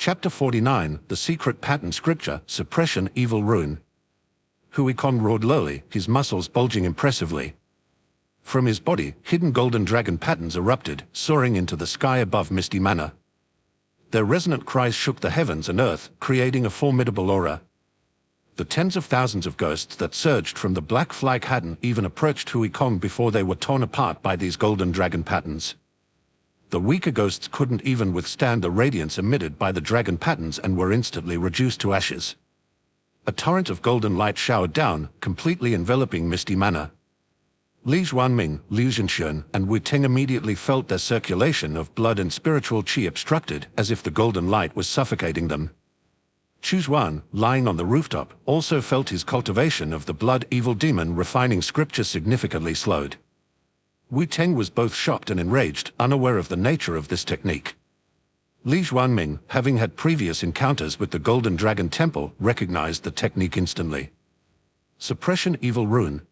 Chapter 49, The Secret Pattern Scripture, Suppression Evil Rune. Hui Kong roared lowly, his muscles bulging impressively. From his body, hidden golden dragon patterns erupted, soaring into the sky above Misty Manor. Their resonant cries shook the heavens and earth, creating a formidable aura. The tens of thousands of ghosts that surged from the black flag hadn't even approached Hui Kong before they were torn apart by these golden dragon patterns. The weaker ghosts couldn't even withstand the radiance emitted by the dragon patterns and were instantly reduced to ashes. A torrent of golden light showered down, completely enveloping Misty Manor. Li Xuanming, Liu Zhenxian, and Wu Teng immediately felt their circulation of blood and spiritual qi obstructed, as if the golden light was suffocating them. Chu Xuan, lying on the rooftop, also felt his cultivation of the blood evil demon refining scripture significantly slowed. Wu Teng was both shocked and enraged, unaware of the nature of this technique. Li Xuanming, having had previous encounters with the Golden Dragon Temple, recognized the technique instantly. Suppression Evil Rune.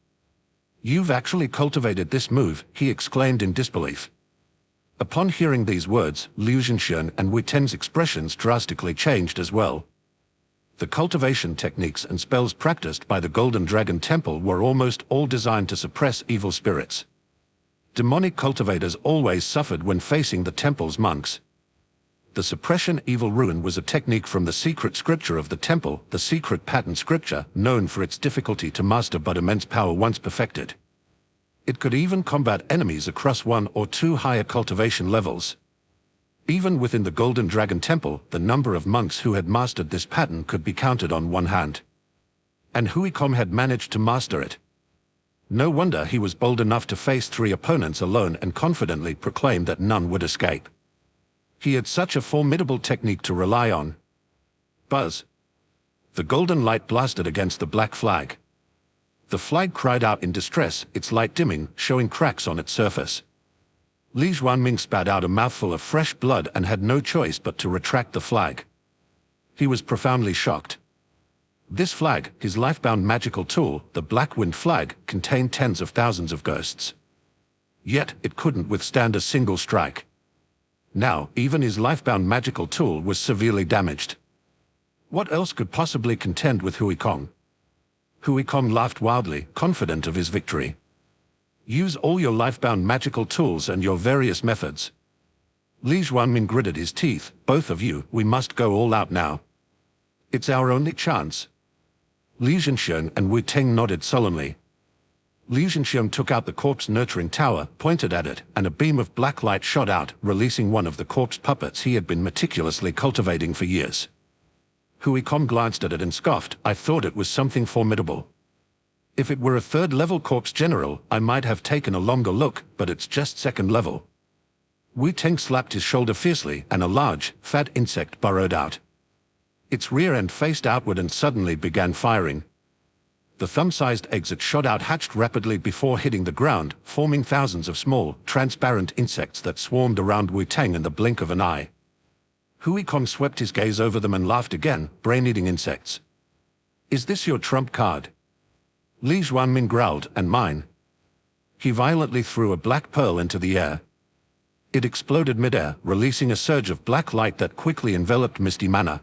You've actually cultivated this move, he exclaimed in disbelief. Upon hearing these words, Liu Zhenxian and Wu Teng's expressions drastically changed as well. The cultivation techniques and spells practiced by the Golden Dragon Temple were almost all designed to suppress evil spirits. Demonic cultivators always suffered when facing the temple's monks. The suppression evil rune was a technique from the secret scripture of the temple, the secret pattern scripture, known for its difficulty to master but immense power once perfected. It could even combat enemies across 1 or 2 higher cultivation levels. Even within the Golden Dragon Temple, the number of monks who had mastered this pattern could be counted on one hand. And Hui Kong had managed to master it. No wonder he was bold enough to face 3 opponents alone and confidently proclaim that none would escape. He had such a formidable technique to rely on. Buzz. The golden light blasted against the black flag. The flag cried out in distress, its light dimming, showing cracks on its surface. Li Xuanming spat out a mouthful of fresh blood and had no choice but to retract the flag. He was profoundly shocked. This flag, his lifebound magical tool, the Black Wind flag, contained tens of thousands of ghosts. Yet, it couldn't withstand a single strike. Now, even his lifebound magical tool was severely damaged. What else could possibly contend with Hui Kong? Hui Kong laughed wildly, confident of his victory. Use all your lifebound magical tools and your various methods. Li Xuanming gritted his teeth. Both of you, we must go all out now. It's our only chance. Liu Zhenxian and Wu Teng nodded sullenly. Liu Zhenxian took out the corpse nurturing tower, pointed at it, and a beam of black light shot out, releasing one of the corpse puppets he had been meticulously cultivating for years. Hui Kong glanced at it and scoffed. I thought it was something formidable. If it were a 3rd level corpse general, I might have taken a longer look, but it's just 2nd level. Wu Teng slapped his shoulder fiercely, and a large, fat insect burrowed out. Its rear end faced outward and suddenly began firing. The thumb-sized eggs it shot out hatched rapidly before hitting the ground, forming thousands of small, transparent insects that swarmed around Wu Teng in the blink of an eye. Hui Kong swept his gaze over them and laughed again. Brain-eating insects. Is this your trump card? Li Xuanming growled, and mine. He violently threw a black pearl into the air. It exploded mid-air, releasing a surge of black light that quickly enveloped Misty Manor.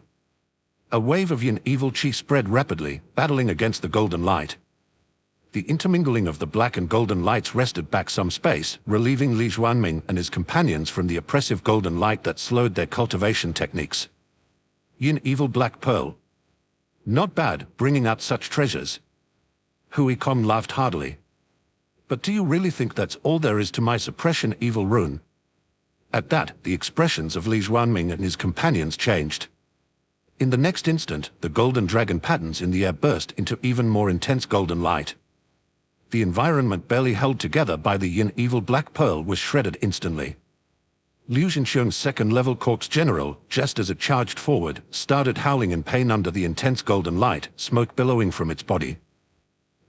A wave of yin evil qi spread rapidly, battling against the golden light. The intermingling of the black and golden lights wrested back some space, relieving Li Xuanming and his companions from the oppressive golden light that slowed their cultivation techniques. Yin evil black pearl. Not bad, bringing out such treasures. Hui Kong laughed heartily. But do you really think that's all there is to my suppression evil rune? At that, the expressions of Li Xuanming and his companions changed. In the next instant, the golden dragon patterns in the air burst into even more intense golden light. The environment barely held together by the yin evil black pearl was shredded instantly. Liu Zhenxiang's 2nd level corpse general, just as it charged forward, started howling in pain under the intense golden light, smoke billowing from its body.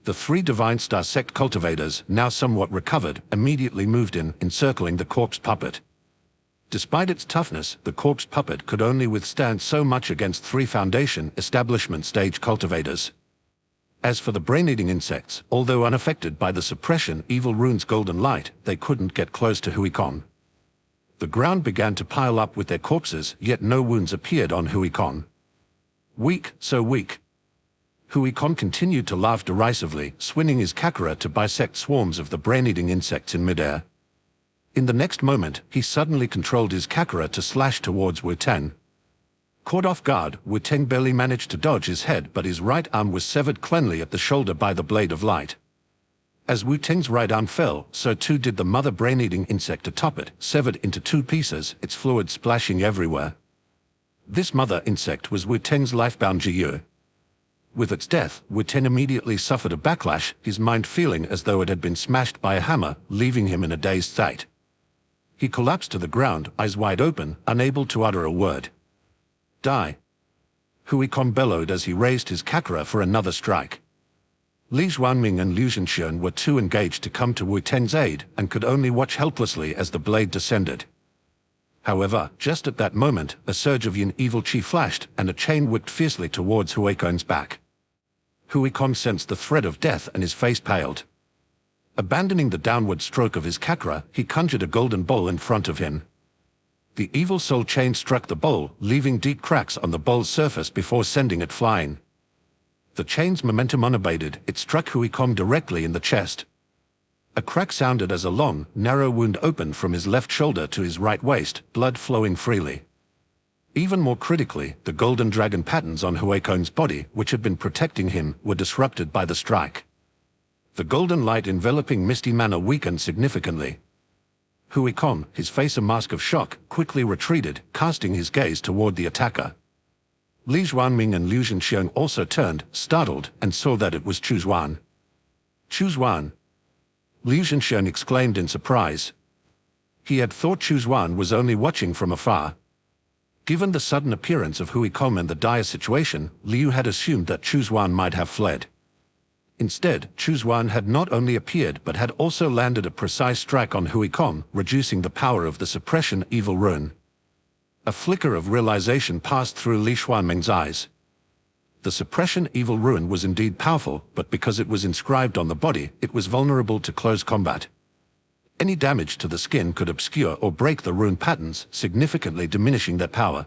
The 3 Divine Star Sect cultivators, now somewhat recovered, immediately moved in, encircling the corpse puppet. Despite its toughness, the corpse puppet could only withstand so much against 3 Foundation establishment stage cultivators. As for the brain-eating insects, although unaffected by the suppression evil rune's golden light, they couldn't get close to Hui Kong. The ground began to pile up with their corpses, yet no wounds appeared on Hui Kon. Weak, so weak. Hui Kon continued to laugh derisively, swinging his kakara to bisect swarms of the brain-eating insects in midair. In the next moment, he suddenly controlled his kakara to slash towards Wu Teng. Caught off guard, Wu Teng barely managed to dodge his head, but his right arm was severed cleanly at the shoulder by the blade of light. As Wu Teng's right arm fell, so too did the mother brain-eating insect atop it, severed into two pieces, its fluid splashing everywhere. This mother insect was Wu Teng's lifebound Jiyu. With its death, Wu Teng immediately suffered a backlash, his mind feeling as though it had been smashed by a hammer, leaving him in a dazed state. He collapsed to the ground, eyes wide open, unable to utter a word. Die! Hui Kon bellowed as he raised his kakara for another strike. Li Xuanming and Liu Zhenxian were too engaged to come to Wu Teng's aid and could only watch helplessly as the blade descended. However, just at that moment, a surge of yin evil chi flashed and a chain whipped fiercely towards Hui Kon's back. Hui Kon sensed the threat of death and his face paled. Abandoning the downward stroke of his kakara, he conjured a golden bowl in front of him. The evil soul chain struck the bowl, leaving deep cracks on the bowl's surface before sending it flying. The chain's momentum unabated, it struck Hui Kon directly in the chest. A crack sounded as a long, narrow wound opened from his left shoulder to his right waist, blood flowing freely. Even more critically, the golden dragon patterns on Hui Kon's body, which had been protecting him, were disrupted by the strike. The golden light enveloping misty mana weakened significantly. Hui Kon, his face a mask of shock, quickly retreated, casting his gaze toward the attacker. Li Xuanming and Liu Zhenxian also turned, startled, and saw that it was Chu Xuan. Chu Xuan! Liu Zhenxian exclaimed in surprise. He had thought Chu Xuan was only watching from afar. Given the sudden appearance of Hui Kon and the dire situation, Liu had assumed that Chu Xuan might have fled. Instead, Chu Xuan had not only appeared but had also landed a precise strike on Hui Kon, reducing the power of the suppression evil rune. A flicker of realization passed through Li Xuanming's eyes. The suppression evil rune was indeed powerful, but because it was inscribed on the body, it was vulnerable to close combat. Any damage to the skin could obscure or break the rune patterns, significantly diminishing their power.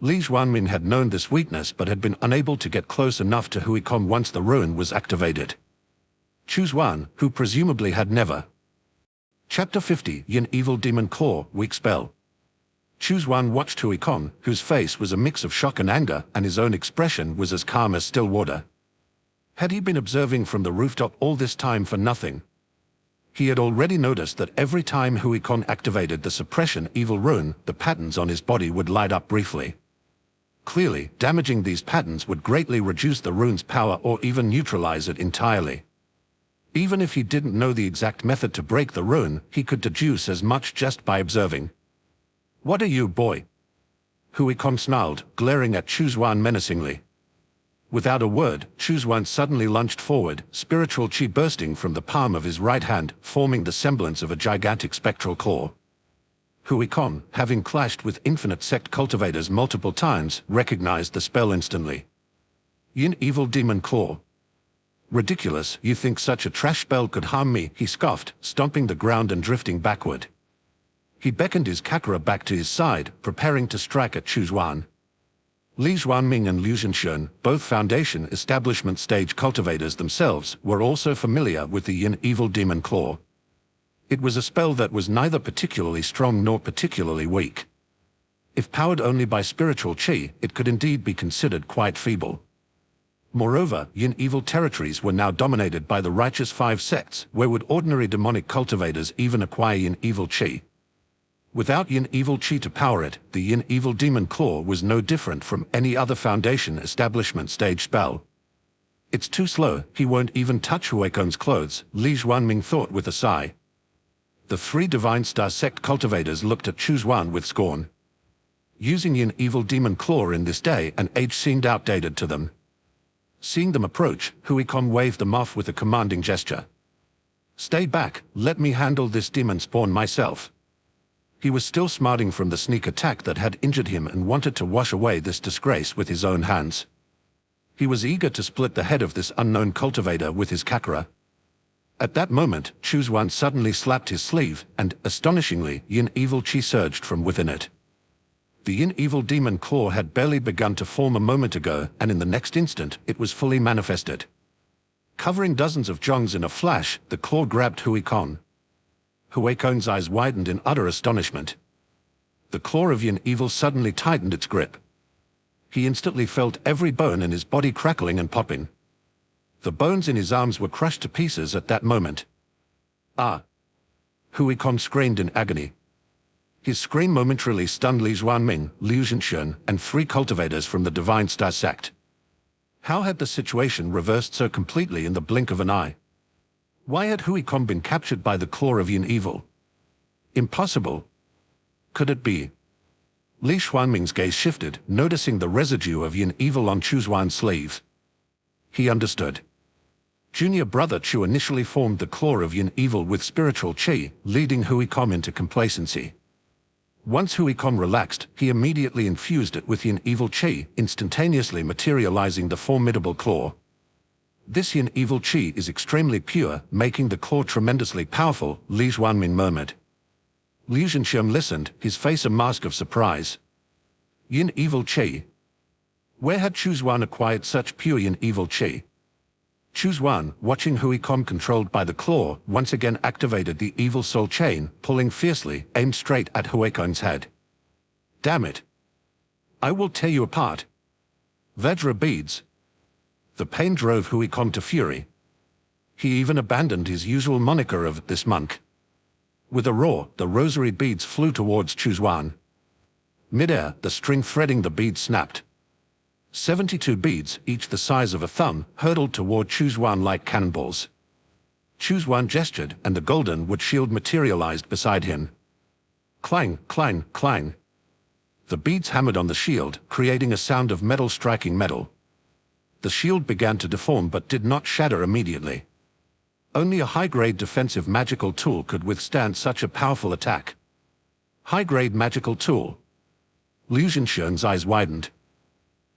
Li Xuanming had known this weakness but had been unable to get close enough to Hui Kon once the rune was activated. Chu Xuan, who presumably had never. Chapter 50 Yin Evil Demon Claw, Weak Spell. Chu Xuan watched Hui Kon, whose face was a mix of shock and anger, and his own expression was as calm as still water. Had he been observing from the rooftop all this time for nothing? He had already noticed that every time Hui Kon activated the suppression evil rune, the patterns on his body would light up briefly. Clearly, damaging these patterns would greatly reduce the rune's power or even neutralize it entirely. Even if he didn't know the exact method to break the rune, he could deduce as much just by observing. "What are you, boy?" Hui Kon snarled, glaring at Chu Xuan menacingly. Without a word, Chu Xuan suddenly lunged forward, spiritual chi bursting from the palm of his right hand, forming the semblance of a gigantic spectral claw. Hui Kon, having clashed with Infinite Sect cultivators multiple times, recognized the spell instantly. Yin Evil Demon Claw. "Ridiculous, you think such a trash spell could harm me," he scoffed, stomping the ground and drifting backward. He beckoned his kakara back to his side, preparing to strike at Chu Xuan. Li Xuanming and Liu Zhenxian, both Foundation establishment stage cultivators themselves, were also familiar with the Yin Evil Demon Claw. It was a spell that was neither particularly strong nor particularly weak. If powered only by spiritual chi, it could indeed be considered quite feeble. Moreover, Yin Evil territories were now dominated by the righteous 5 sects, where would ordinary demonic cultivators even acquire Yin Evil chi? Without Yin Evil Chi to power it, the Yin Evil Demon Claw was no different from any other Foundation establishment stage spell. "It's too slow, he won't even touch Hui Kon's clothes," Li Xuanming thought with a sigh. The 3 Divine Star Sect cultivators looked at Chu Xuan with scorn. Using Yin Evil Demon Claw in this day and age seemed outdated to them. Seeing them approach, Hui Kon waved them off with a commanding gesture. "Stay back, let me handle this demon spawn myself." He was still smarting from the sneak attack that had injured him and wanted to wash away this disgrace with his own hands. He was eager to split the head of this unknown cultivator with his kakara. At that moment, Chu Xuan suddenly slapped his sleeve, and, astonishingly, yin evil chi surged from within it. The yin evil demon claw had barely begun to form a moment ago, and in the next instant, it was fully manifested. Covering dozens of zhongs in a flash, the claw grabbed Hui Kong. Hui Kong's eyes widened in utter astonishment. The claw of yin evil suddenly tightened its grip. He instantly felt every bone in his body crackling and popping. The bones in his arms were crushed to pieces at that moment. Ah! Hui Kong screamed in agony. His scream momentarily stunned Li Xuanming, Liu Zhenxuan, and 3 cultivators from the Divine Star Sect. How had the situation reversed so completely in the blink of an eye? Why had Hui Kong been captured by the claw of yin evil? Impossible. Could it be? Li Xuanming's gaze shifted, noticing the residue of yin evil on Chu Xuan's sleeve. He understood. Junior brother Chu initially formed the claw of yin evil with spiritual qi, leading Hui Kong into complacency. Once Hui Kong relaxed, he immediately infused it with yin evil qi, instantaneously materializing the formidable claw. This yin evil qi is extremely pure, making the claw tremendously powerful, Li Xuanming murmured. Liu Zhenxiang listened, his face a mask of surprise. Yin evil qi? Where had Chu Xuan acquired such pure yin evil qi? Chu Xuan, watching Hui Kong controlled by the claw, once again activated the evil soul chain, pulling fiercely, aimed straight at Hui Kong's head. Damn it! I will tear you apart. Vajra beads. The pain drove Hui Kong to fury. He even abandoned his usual moniker of this monk. With a roar, the rosary beads flew towards Chu Xuan. Mid-air, the string threading the beads snapped. 72 beads, each the size of a thumb, hurtled toward Chu Xuan like cannonballs. Chu Xuan gestured, and the golden wood shield materialized beside him. Clang, clang, clang. The beads hammered on the shield, creating a sound of metal striking metal. The shield began to deform but did not shatter immediately. Only a high-grade defensive magical tool could withstand such a powerful attack. High-grade magical tool. Liu Zhenxian's eyes widened.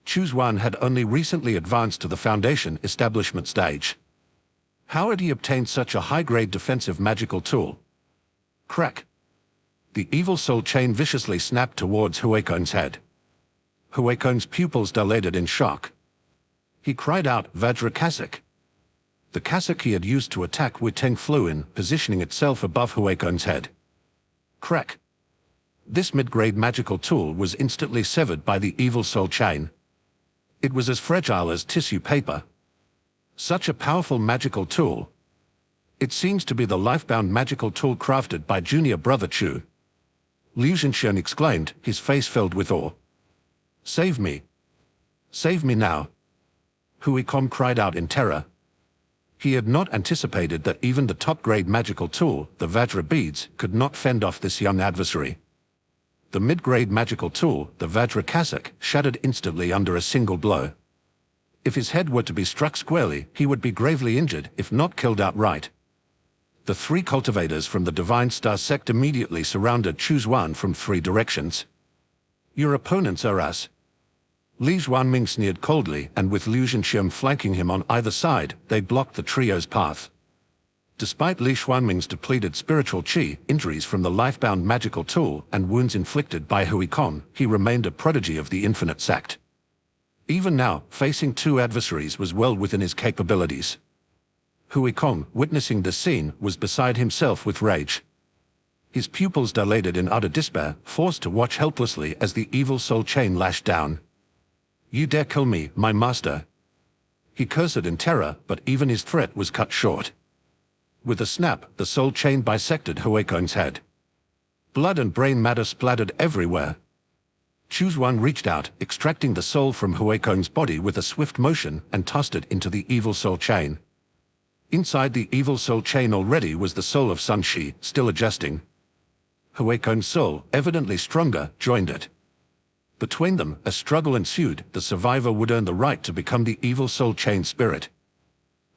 Chu Xuan had only recently advanced to the Foundation establishment stage. How had he obtained such a high-grade defensive magical tool? Crack! The evil soul chain viciously snapped towards Hui Kong's head. Hui Kong's pupils dilated in shock. He cried out, Vajra cassock. The cassock he had used to attack Wu Teng flew in, positioning itself above Hui Kong's head. Crack! This mid-grade magical tool was instantly severed by the evil soul chain. It was as fragile as tissue paper. Such a powerful magical tool. It seems to be the life-bound magical tool crafted by junior brother Chu. Liu Zhenxiang exclaimed, his face filled with awe. Save me. Save me now. Hui Kong cried out in terror. He had not anticipated that even the top-grade magical tool, the Vajra beads, could not fend off this young adversary. The mid-grade magical tool, the Vajra cassock, shattered instantly under a single blow. If his head were to be struck squarely, he would be gravely injured, if not killed outright. The 3 cultivators from the Divine Star Sect immediately surrounded Chu Xuan from 3 directions. Your opponents are us. Li Xuanming sneered coldly, and with Liu Zhenxiang flanking him on either side, they blocked the trio's path. Despite Li Xuanming's depleted spiritual qi, injuries from the life-bound magical tool, and wounds inflicted by Hui Kong, he remained a prodigy of the Infinite Sect. Even now, facing 2 adversaries was well within his capabilities. Hui Kong, witnessing this scene, was beside himself with rage. His pupils dilated in utter despair, forced to watch helplessly as the evil soul chain lashed down. You dare kill me, my master? He cursed in terror, but even his threat was cut short. With a snap, the soul chain bisected Hui Kong's head. Blood and brain matter splattered everywhere. Chu Xuan reached out, extracting the soul from Hui Kong's body with a swift motion, and tossed it into the evil soul chain. Inside the evil soul chain already was the soul of Sun Shi, still adjusting. Hui Kong's soul, evidently stronger, joined it. Between them, a struggle ensued. The survivor would earn the right to become the evil soul chain spirit.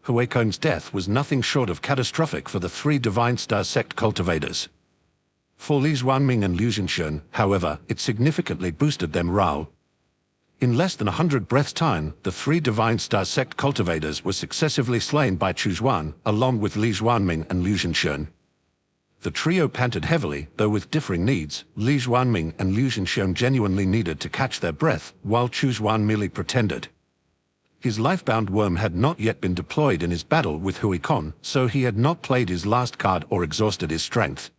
Hui Kong's death was nothing short of catastrophic for the 3 Divine Star Sect cultivators. For Li Xuanming and Liu Zhenxiang, however, it significantly boosted their morale. In less than 100 breaths' time, the 3 Divine Star Sect cultivators were successively slain by Chu Xuan, along with Li Xuanming and Liu Zhenxian. The trio panted heavily, though with differing needs. Li Xuanming and Liu Zhenxian genuinely needed to catch their breath, while Chu Xuan merely pretended. His lifebound worm had not yet been deployed in his battle with Hui Con, so he had not played his last card or exhausted his strength.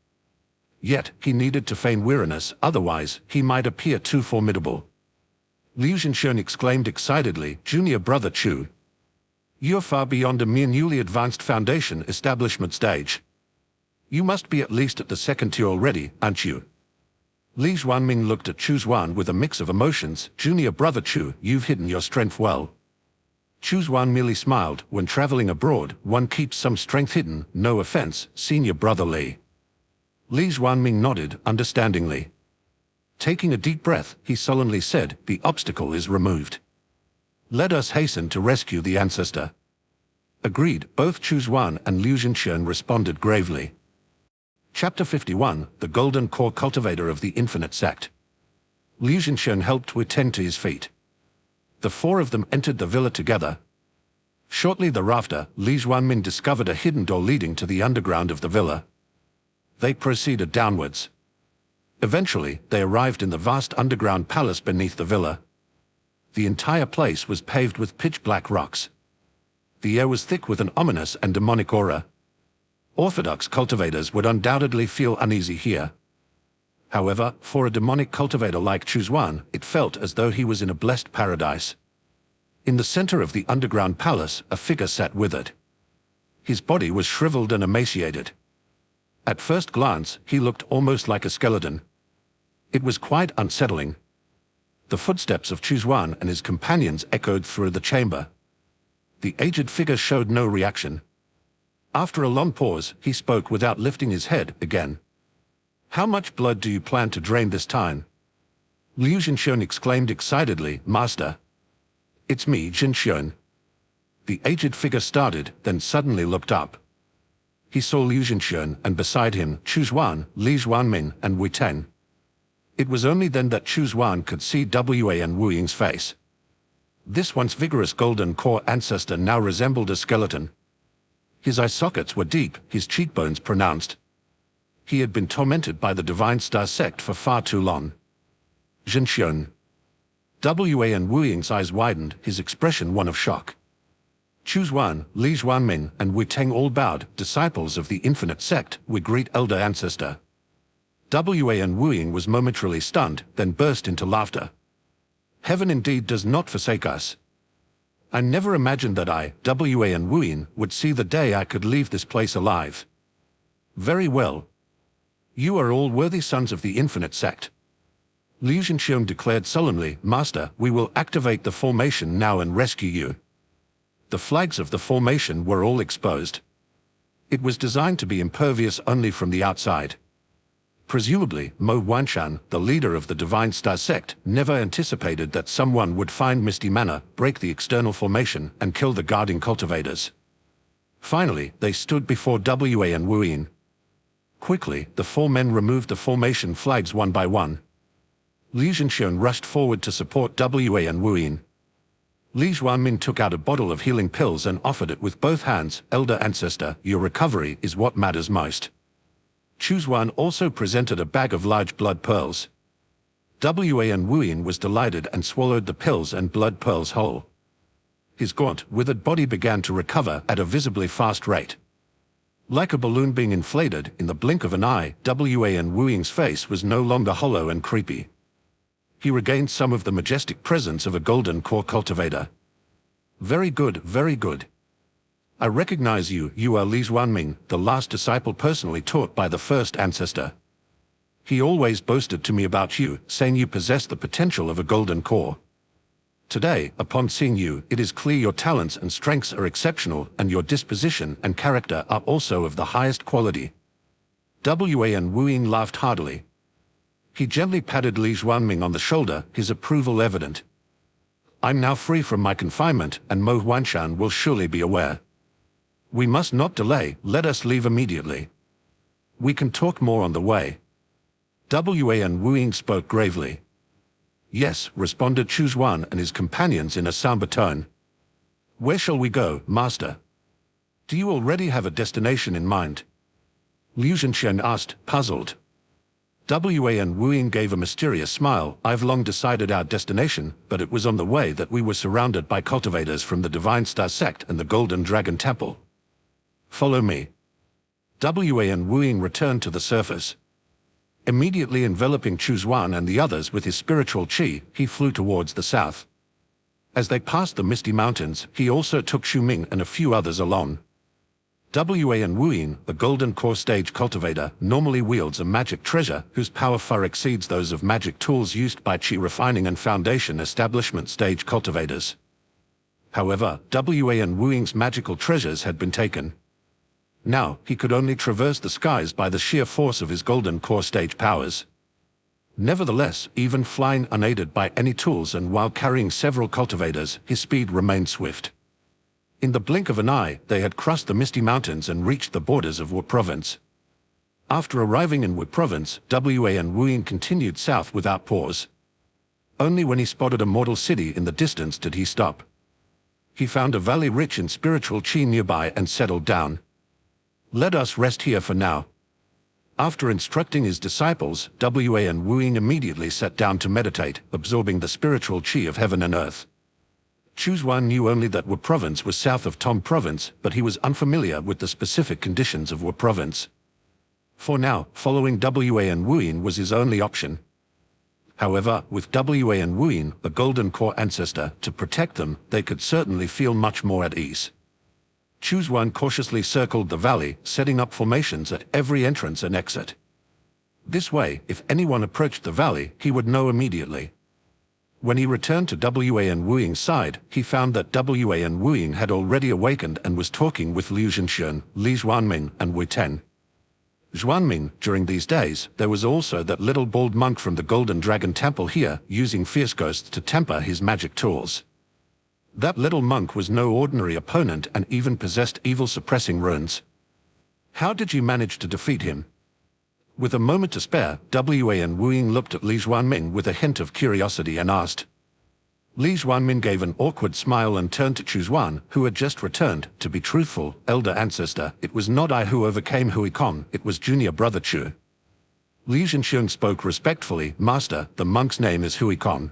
Yet, he needed to feign weariness, otherwise, he might appear too formidable. Liu Zhenxian exclaimed excitedly, "Junior brother Chu, you're far beyond a mere newly advanced foundation establishment stage. You must be at least at the 2nd tier already, aren't you?" Li Xuanming looked at Chu Xuan with a mix of emotions. "Junior brother Chu, you've hidden your strength well." Chu Xuan merely smiled. "When traveling abroad, one keeps some strength hidden, no offense, senior brother Li." Li Xuanming nodded understandingly. Taking a deep breath, he sullenly said, "The obstacle is removed. Let us hasten to rescue the ancestor." Agreed, both Chu Xuan and Liu Zhenxian responded gravely. Chapter 51, The Golden Core Cultivator of the Infinite Sect. Liu Zhenxian helped Wu tend to his feet. The 4 of them entered the villa together. Shortly thereafter, Li Xuanming discovered a hidden door leading to the underground of the villa. They proceeded downwards. Eventually, they arrived in the vast underground palace beneath the villa. The entire place was paved with pitch-black rocks. The air was thick with an ominous and demonic aura. Orthodox cultivators would undoubtedly feel uneasy here. However, for a demonic cultivator like Chu Xuan, it felt as though he was in a blessed paradise. In the center of the underground palace, a figure sat withered. His body was shriveled and emaciated. At first glance, he looked almost like a skeleton. It was quite unsettling. The footsteps of Chu Xuan and his companions echoed through the chamber. The aged figure showed no reaction. After a long pause, he spoke without lifting his head again. "How much blood do you plan to drain this time?" Liu Zhenxian exclaimed excitedly, "Master! It's me, Zhenxian." The aged figure started, then suddenly looked up. He saw Liu Zhenxian and beside him, Chu Xuan, Li Xuanming, and Wu Teng. It was only then that Chu Xuan could see Wan Wu Ying's face. This once vigorous golden core ancestor now resembled a skeleton. His eye sockets were deep, his cheekbones pronounced. He had been tormented by the Divine Star Sect for far too long. "Zhenxian." Wan Wu Ying's eyes widened, his expression one of shock. Chu Xuan, Li Xuanming, and Wu Teng all bowed. "Disciples of the Infinite Sect, we greet Elder Ancestor." Wan Wu Ying was momentarily stunned, then burst into laughter. "Heaven indeed does not forsake us. I never imagined that Wan Wu Ying, would see the day I could leave this place alive. Very well. You are all worthy sons of the Infinite Sect." Liu Zhenxian declared sullenly, "Master, we will activate the formation now and rescue you." The flags of the formation were all exposed. It was designed to be impervious only from the outside. Presumably, Mo Wanshan, the leader of the Divine Star Sect, never anticipated that someone would find Misty Manor, break the external formation, and kill the guarding cultivators. Finally, they stood before Wan Wu Ying. Quickly, the 4 men removed the formation flags one by one. Liu Zhenxian rushed forward to support Wan Wu Ying. Li Xuanming took out a bottle of healing pills and offered it with both hands. "Elder Ancestor, your recovery is what matters most." Chu Xuan also presented a bag of large blood pearls. Wan Wu Ying was delighted and swallowed the pills and blood pearls whole. His gaunt, withered body began to recover at a visibly fast rate. Like a balloon being inflated, in the blink of an eye, Wan Wu Ying's face was no longer hollow and creepy. He regained some of the majestic presence of a golden core cultivator. "Very good, very good. I recognize you. You are Li Xuanming, the last disciple personally taught by the first ancestor. He always boasted to me about you, saying you possess the potential of a golden core. Today, upon seeing you, it is clear your talents and strengths are exceptional, and your disposition and character are also of the highest quality." Wan Wu Ying laughed heartily. He gently patted Li Xuanming on the shoulder, his approval evident. "I'm now free from my confinement, and Mo Wanshan will surely be aware. We must not delay, let us leave immediately. We can talk more on the way." Wan Wu Ying spoke gravely. Yes, responded Chu Xuan and his companions in a somber tone. Where shall we go, master? Do you already have a destination in mind? Liu Zhenxian asked, puzzled. Wan Wuyin gave a mysterious smile. I've long decided our destination, but it was on the way that we were surrounded by cultivators from the Divine Star Sect and the Golden Dragon Temple. Follow me. Wan Wuyin returned to the surface. Immediately enveloping Chu Xuan and the others with his spiritual qi, he flew towards the south. As they passed the misty mountains, he also took Xu Ming and a few others along. Wan Wuyin, the Golden Core Stage cultivator, normally wields a magic treasure whose power far exceeds those of magic tools used by Qi refining and Foundation establishment stage cultivators. However, Wan Wuying's magical treasures had been taken. Now, he could only traverse the skies by the sheer force of his Golden Core Stage powers. Nevertheless, even flying unaided by any tools and while carrying several cultivators, his speed remained swift. In the blink of an eye, they had crossed the misty mountains and reached the borders of Wu Province. After arriving in Wu Province, Wan Wuyin continued south without pause. Only when he spotted a mortal city in the distance did he stop. He found a valley rich in spiritual qi nearby and settled down. Let us rest here for now. After instructing his disciples, Wan Wuyin immediately sat down to meditate, absorbing the spiritual qi of heaven and earth. Chu Xuan knew only that Wu Province was south of Tong Province, but he was unfamiliar with the specific conditions of Wu Province. For now, following Wan Wuyin was his only option. However, with Wan Wuyin, the Golden Core ancestor, to protect them, they could certainly feel much more at ease. Chu Xuan cautiously circled the valley, setting up formations at every entrance and exit. This way, if anyone approached the valley, he would know immediately. When he returned to Wan Wuying's side, he found that Wan Wuyin had already awakened and was talking with Liu Zhenxian, Li Zhuanming, and Wei Ten. Zhuanming, during these days, there was also that little bald monk from the Golden Dragon Temple here, using fierce ghosts to temper his magic tools. That little monk was no ordinary opponent and even possessed evil-suppressing runes. How did you manage to defeat him? With a moment to spare, Wan Wuyin looked at Li Zhuanming with a hint of curiosity and asked. Li Zhuanming gave an awkward smile and turned to Chu Xuan, who had just returned. To be truthful, elder ancestor, it was not I who overcame Hui Kong, it was junior brother Chu. Li Zhenxian spoke respectfully. Master, the monk's name is Hui Kong.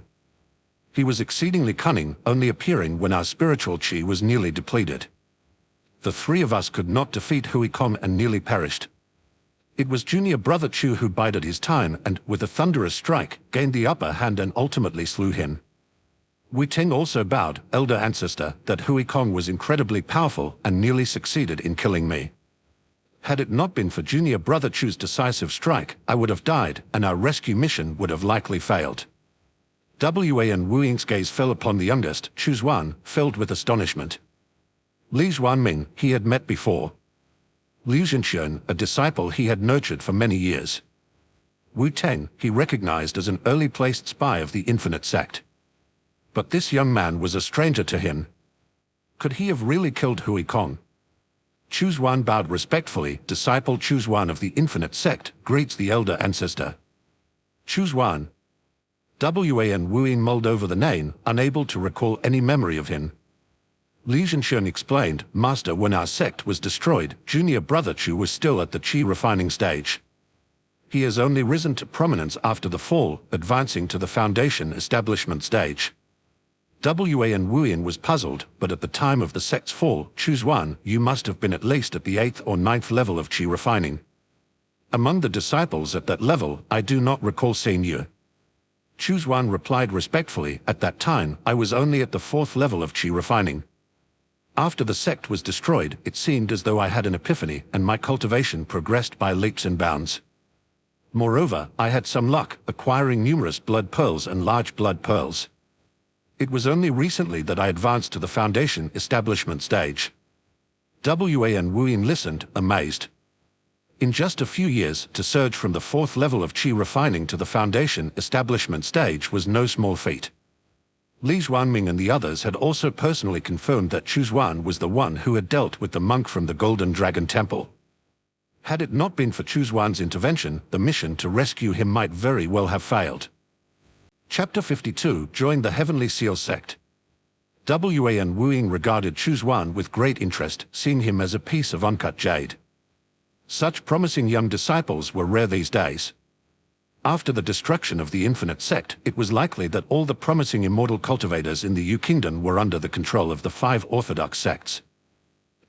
He was exceedingly cunning, only appearing when our spiritual qi was nearly depleted. The three of us could not defeat Hui Kong and nearly perished. It was junior brother Chu who bided his time and, with a thunderous strike, gained the upper hand and ultimately slew him. Wei Ting also bowed, elder ancestor, that Hui Kong was incredibly powerful and nearly succeeded in killing me. Had it not been for junior brother Chu's decisive strike, I would have died and our rescue mission would have likely failed. Wan Wuying's gaze fell upon the youngest, Chu Xuan, filled with astonishment. Li Zhuanming, he had met before. Liu Zhenxian, a disciple he had nurtured for many years. Wu Teng, he recognized as an early-placed spy of the Infinite Sect. But this young man was a stranger to him. Could he have really killed Hui Kong? Chu Xuan bowed respectfully. Disciple Chu Xuan of the Infinite Sect greets the elder ancestor. Chu Xuan. Wan Wuyin mulled over the name, unable to recall any memory of him. Li Zhenxian explained, Master, when our sect was destroyed, junior brother Chu was still at the qi refining stage. He has only risen to prominence after the fall, advancing to the Foundation establishment stage. Wan Wuyin was puzzled, but at the time of the sect's fall, Chu Xuan, you must have been at least at the 8th or 9th level of qi refining. Among the disciples at that level, I do not recall seeing you. Chu Xuan replied respectfully, at that time, I was only at the 4th level of qi refining. After the sect was destroyed, it seemed as though I had an epiphany, and my cultivation progressed by leaps and bounds. Moreover, I had some luck, acquiring numerous blood pearls and large blood pearls. It was only recently that I advanced to the Foundation establishment stage. Wan Wuyin listened, amazed. In just a few years, to surge from the 4th level of qi refining to the Foundation establishment stage was no small feat. Li Zhuanming and the others had also personally confirmed that Chu Xuan was the one who had dealt with the monk from the Golden Dragon Temple. Had it not been for Chu Xuan's intervention, the mission to rescue him might very well have failed. Chapter 52 joined the Heavenly Seal Sect. Wan Wuing regarded Chu Xuan with great interest, seeing him as a piece of uncut jade. Such promising young disciples were rare these days. After the destruction of the Infinite Sect, it was likely that all the promising immortal cultivators in the Yu Kingdom were under the control of the 5 orthodox sects.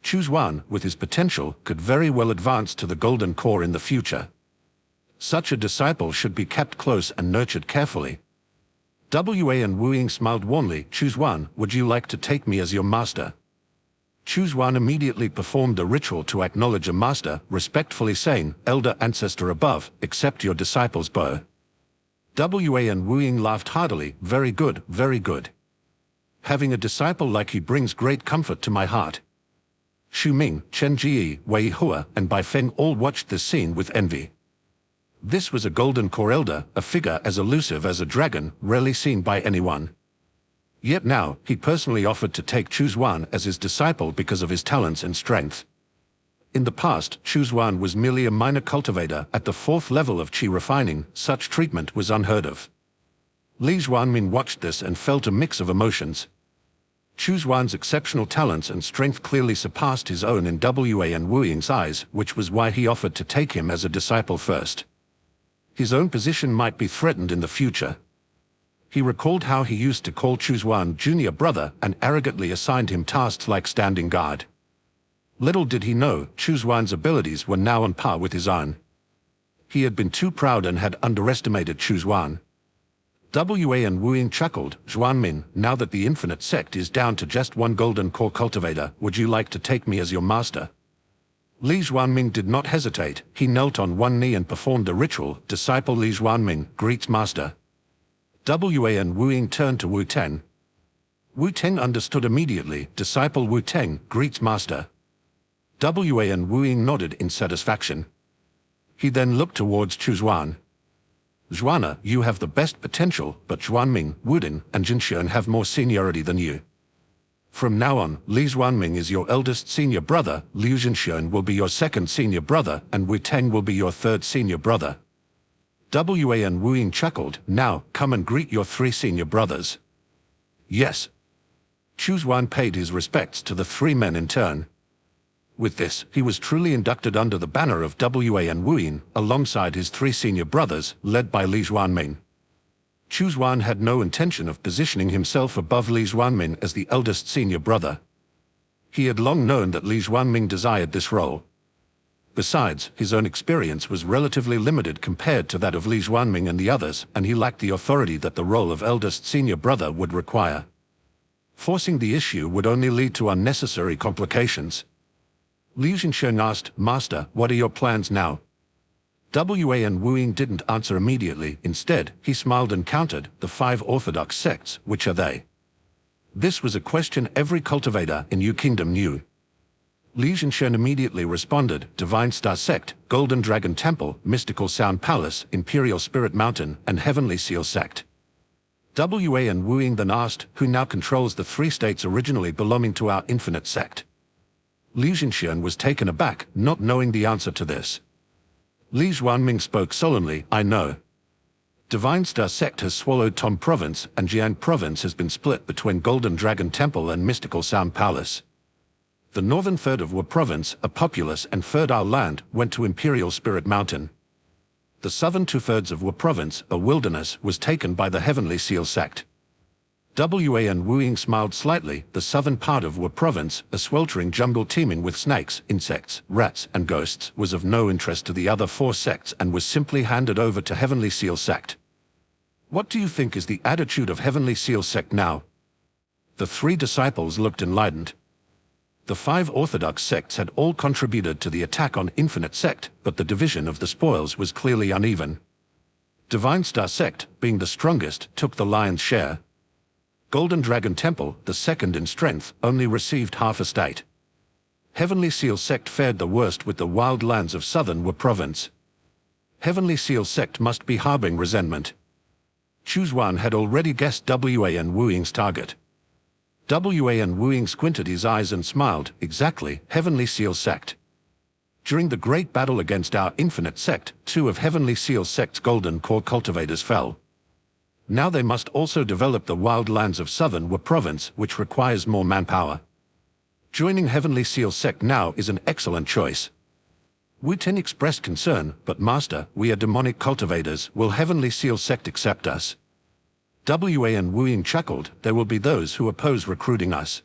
Chu Xuan, with his potential, could very well advance to the Golden Core in the future. Such a disciple should be kept close and nurtured carefully. Wan Wuing smiled warmly. Chu Xuan, would you like to take me as your master? Chu Xuan immediately performed a ritual to acknowledge a master, respectfully saying, Elder Ancestor above, accept your disciple's bow. Wan Wuing laughed heartily, very good, very good. Having a disciple like you brings great comfort to my heart. Xu Ming, Chen Jie, Wei Hua, and Bai Feng all watched this scene with envy. This was a Golden Core elder, a figure as elusive as a dragon, rarely seen by anyone. Yet now, he personally offered to take Chu Xuan as his disciple because of his talents and strength. In the past, Chu Xuan was merely a minor cultivator at the 4th level of Qi refining. Such treatment was unheard of. Li Xuanmin watched this and felt a mix of emotions. Chu Xuan's exceptional talents and strength clearly surpassed his own in Wan Wuing's eyes, which was why he offered to take him as a disciple first. His own position might be threatened in the future. He recalled how he used to call Chu Xuan junior brother and arrogantly assigned him tasks like standing guard. Little did he know, Chu Xuan's abilities were now on par with his own. He had been too proud and had underestimated Chu Xuan. Wan Wuing chuckled, Xuanmin, now that the Infinite Sect is down to just 1 Golden Core cultivator, would you like to take me as your master? Li Xuanming did not hesitate. He knelt on one knee and performed a ritual. Disciple Li Xuanming greets master. Wan Wuing turned to Wu Teng. Wu Teng understood immediately. Disciple Wu Teng greets master. Wan Wuing nodded in satisfaction. He then looked towards Chu Xuan. Xuana, you have the best potential, but Xuanming, Wudin, and Jinxian have more seniority than you. From now on, Li Xuanming is your eldest senior brother, Liu Jinxian will be your 2nd senior brother, and Wu Teng will be your 3rd senior brother. Wan Wuing chuckled, now, come and greet your 3 senior brothers. Yes. Chu Xuan paid his respects to the 3 men in turn. With this, he was truly inducted under the banner of Wan Wuing, alongside his 3 senior brothers, led by Li Xuanming. Chu Xuan had no intention of positioning himself above Li Xuanming as the eldest senior brother. He had long known that Li Xuanming desired this role. Besides, his own experience was relatively limited compared to that of Li Xuanming and the others, and he lacked the authority that the role of eldest senior brother would require. Forcing the issue would only lead to unnecessary complications. Liu Jinxian asked, Master, what are your plans now? Wan Wuing didn't answer immediately. Instead, he smiled and countered, the 5 orthodox sects, which are they? This was a question every cultivator in Yu Kingdom knew. Liu Jinxian immediately responded, Divine Star Sect, Golden Dragon Temple, Mystical Sound Palace, Imperial Spirit Mountain, and Heavenly Seal Sect. Wan Wuing then asked, who now controls the 3 states originally belonging to our Infinite Sect? Liu Jinxian was taken aback, not knowing the answer to this. Li Xuanming spoke solemnly, I know. Divine Star Sect has swallowed Tom Province, and Jian Province has been split between Golden Dragon Temple and Mystical Sound Palace. The northern third of Wu Province, a populous and fertile land, went to Imperial Spirit Mountain. The southern 2/3 of Wu Province, a wilderness, was taken by the Heavenly Seal Sect. Wan Wuing smiled slightly. The southern part of Wu Province, a sweltering jungle teeming with snakes, insects, rats, and ghosts, was of no interest to the other 4 sects and was simply handed over to Heavenly Seal Sect. What do you think is the attitude of Heavenly Seal Sect now? The 3 disciples looked enlightened. The 5 orthodox sects had all contributed to the attack on Infinite Sect, but the division of the spoils was clearly uneven. Divine Star Sect, being the strongest, took the lion's share. Golden Dragon Temple, the 2nd in strength, only received half a state. Heavenly Seal Sect fared the worst with the wild lands of southern Wu Province. Heavenly Seal Sect must be harboring resentment. Chu Xuan had already guessed Wan Wuing's target. Wan Wuing squinted his eyes and smiled, exactly, Heavenly Seal Sect. During the great battle against our Infinite Sect, 2 of Heavenly Seal Sect's Golden Core cultivators fell. Now they must also develop the wildlands of southern Wu province, which requires more manpower. Joining Heavenly Seal Sect now is an excellent choice. Wu Tin expressed concern, but Master, we are demonic cultivators, will Heavenly Seal Sect accept us? Wan Wu Ying chuckled, there will be those who oppose recruiting us.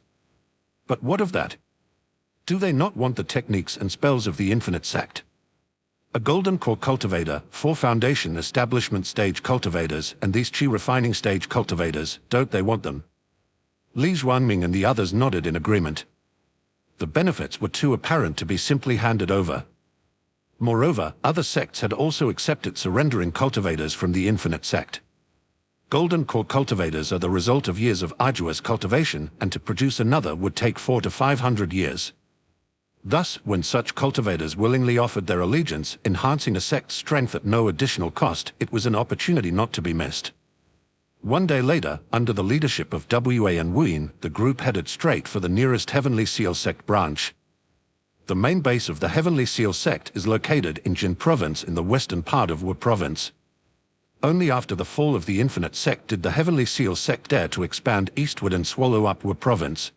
But what of that? Do they not want the techniques and spells of the Infinite Sect? A Golden Core Cultivator, 4 Foundation Establishment Stage Cultivators, and these Chi Refining Stage Cultivators, don't they want them? Li Zhuanming and the others nodded in agreement. The benefits were too apparent to be simply handed over. Moreover, other sects had also accepted surrendering cultivators from the Infinite Sect. Golden Core Cultivators are the result of years of arduous cultivation, and to produce another would take 400 to 500 years. Thus, when such cultivators willingly offered their allegiance, enhancing a sect's strength at no additional cost, it was an opportunity not to be missed. One day later, under the leadership of Wan Wu Ying, the group headed straight for the nearest Heavenly Seal Sect branch. The main base of the Heavenly Seal Sect is located in Jin Province in the western part of Wu Province. Only after the fall of the Infinite Sect did the Heavenly Seal Sect dare to expand eastward and swallow up Wu Province.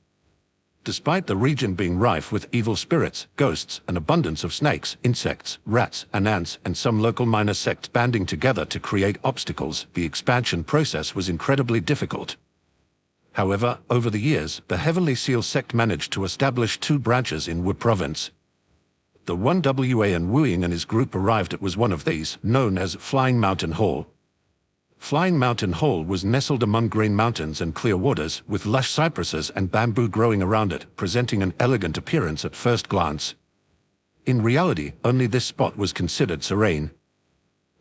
Despite the region being rife with evil spirits, ghosts, an abundance of snakes, insects, rats, and ants, and some local minor sects banding together to create obstacles, the expansion process was incredibly difficult. However, over the years, the Heavenly Seal Sect managed to establish 2 branches in Wu Province. The one Wan Wu Ying and his group arrived at was one of these, known as Flying Mountain Hall. Flying Mountain Hall was nestled among green mountains and clear waters, with lush cypresses and bamboo growing around it, presenting an elegant appearance at first glance. In reality, only this spot was considered serene.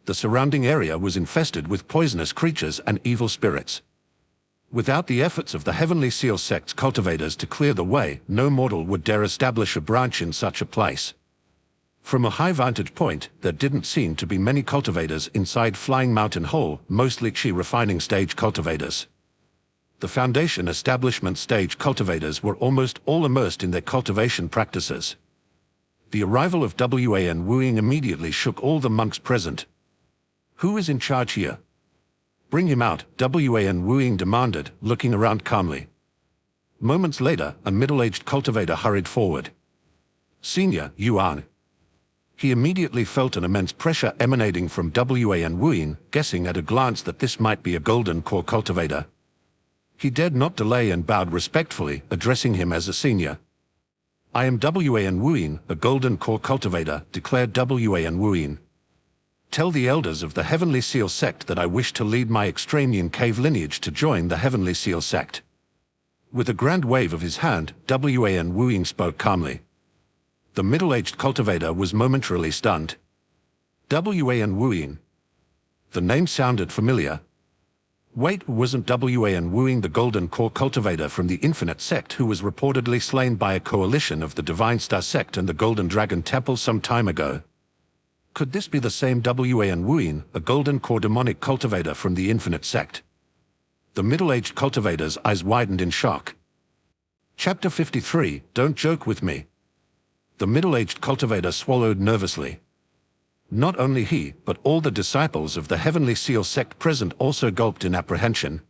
The surrounding area was infested with poisonous creatures and evil spirits. Without the efforts of the Heavenly Seal Sect's cultivators to clear the way, no mortal would dare establish a branch in such a place. From a high vantage point, there didn't seem to be many cultivators inside Flying Mountain Hall, mostly Chi Refining Stage cultivators. The Foundation Establishment Stage cultivators were almost all immersed in their cultivation practices. The arrival of Wan Wu Ying immediately shook all the monks present. Who is in charge here? Bring him out, Wan Wu Ying demanded, looking around calmly. Moments later, a middle-aged cultivator hurried forward. Senior Yuan. He immediately felt an immense pressure emanating from Wan Wu Ying, guessing at a glance that this might be a Golden Core Cultivator. He dared not delay and bowed respectfully, addressing him as a senior. I am Wan Wu Ying, a Golden Core Cultivator, declared Wan Wu Ying. Tell the elders of the Heavenly Seal Sect that I wish to lead my Extremian cave lineage to join the Heavenly Seal Sect. With a grand wave of his hand, Wan Wu Ying spoke calmly. The middle-aged cultivator was momentarily stunned. Wan Wu Ying. The name sounded familiar. Wait, wasn't Wan Wu Ying the Golden Core Cultivator from the Infinite Sect who was reportedly slain by a coalition of the Divine Star Sect and the Golden Dragon Temple some time ago? Could this be the same Wan Wu Ying, a Golden Core Demonic Cultivator from the Infinite Sect? The middle-aged cultivator's eyes widened in shock. Chapter 53, Don't Joke With Me. The middle-aged cultivator swallowed nervously. Not only he, but all the disciples of the Heavenly Seal Sect present also gulped in apprehension.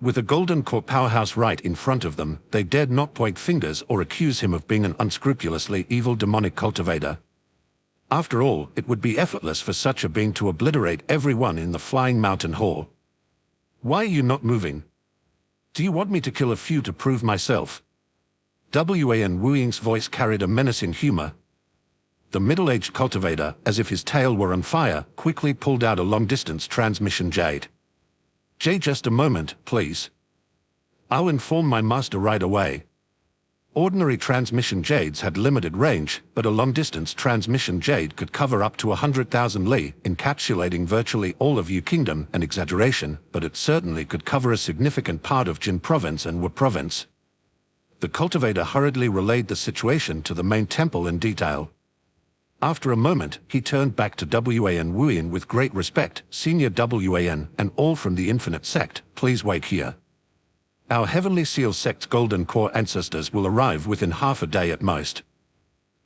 With a Golden Core powerhouse right in front of them, they dared not point fingers or accuse him of being an unscrupulously evil demonic cultivator. After all, it would be effortless for such a being to obliterate everyone in the Flying Mountain Hall. Why are you not moving? Do you want me to kill a few to prove myself? Wan Wu Ying's voice carried a menacing humor. The middle-aged cultivator, as if his tail were on fire, quickly pulled out a long-distance transmission jade. Just a moment, please. I'll inform my master right away. Ordinary transmission jades had limited range, but a long-distance transmission jade could cover up to 100,000 li, encapsulating virtually all of Yu Kingdom, an exaggeration, but it certainly could cover a significant part of Jin Province and Wu Province. The cultivator hurriedly relayed the situation to the main temple in detail. After a moment, he turned back to Wan Wu Ying with great respect. Senior Wan, and all from the Infinite Sect, please wait here. Our Heavenly Seal Sect's Golden Core ancestors will arrive within half a day at most.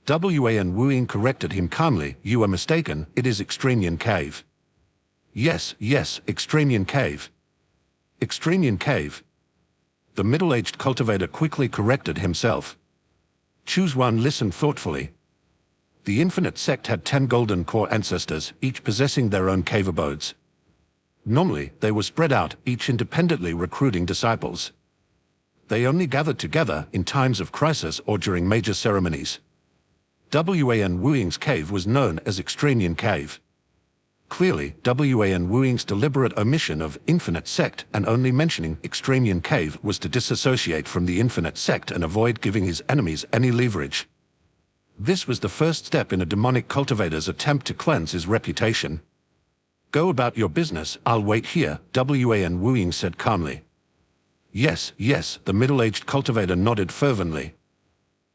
Wan Wu Ying corrected him calmly. You are mistaken, it is Extremian Cave. Yes, Extremian Cave. Extremian Cave. The middle-aged cultivator quickly corrected himself. Chu Xuan listened thoughtfully. The Infinite Sect had 10 golden core ancestors, each possessing their own cave abodes. Normally, they were spread out, each independently recruiting disciples. They only gathered together in times of crisis or during major ceremonies. Wan Wuying's cave was known as Extremian Cave. Clearly, Wan Wuying's deliberate omission of Infinite Sect and only mentioning Extremian Cave was to disassociate from the Infinite Sect and avoid giving his enemies any leverage. This was the first step in a demonic cultivator's attempt to cleanse his reputation. "Go about your business, I'll wait here," Wan Wuying said calmly. "Yes, yes," the middle-aged cultivator nodded fervently.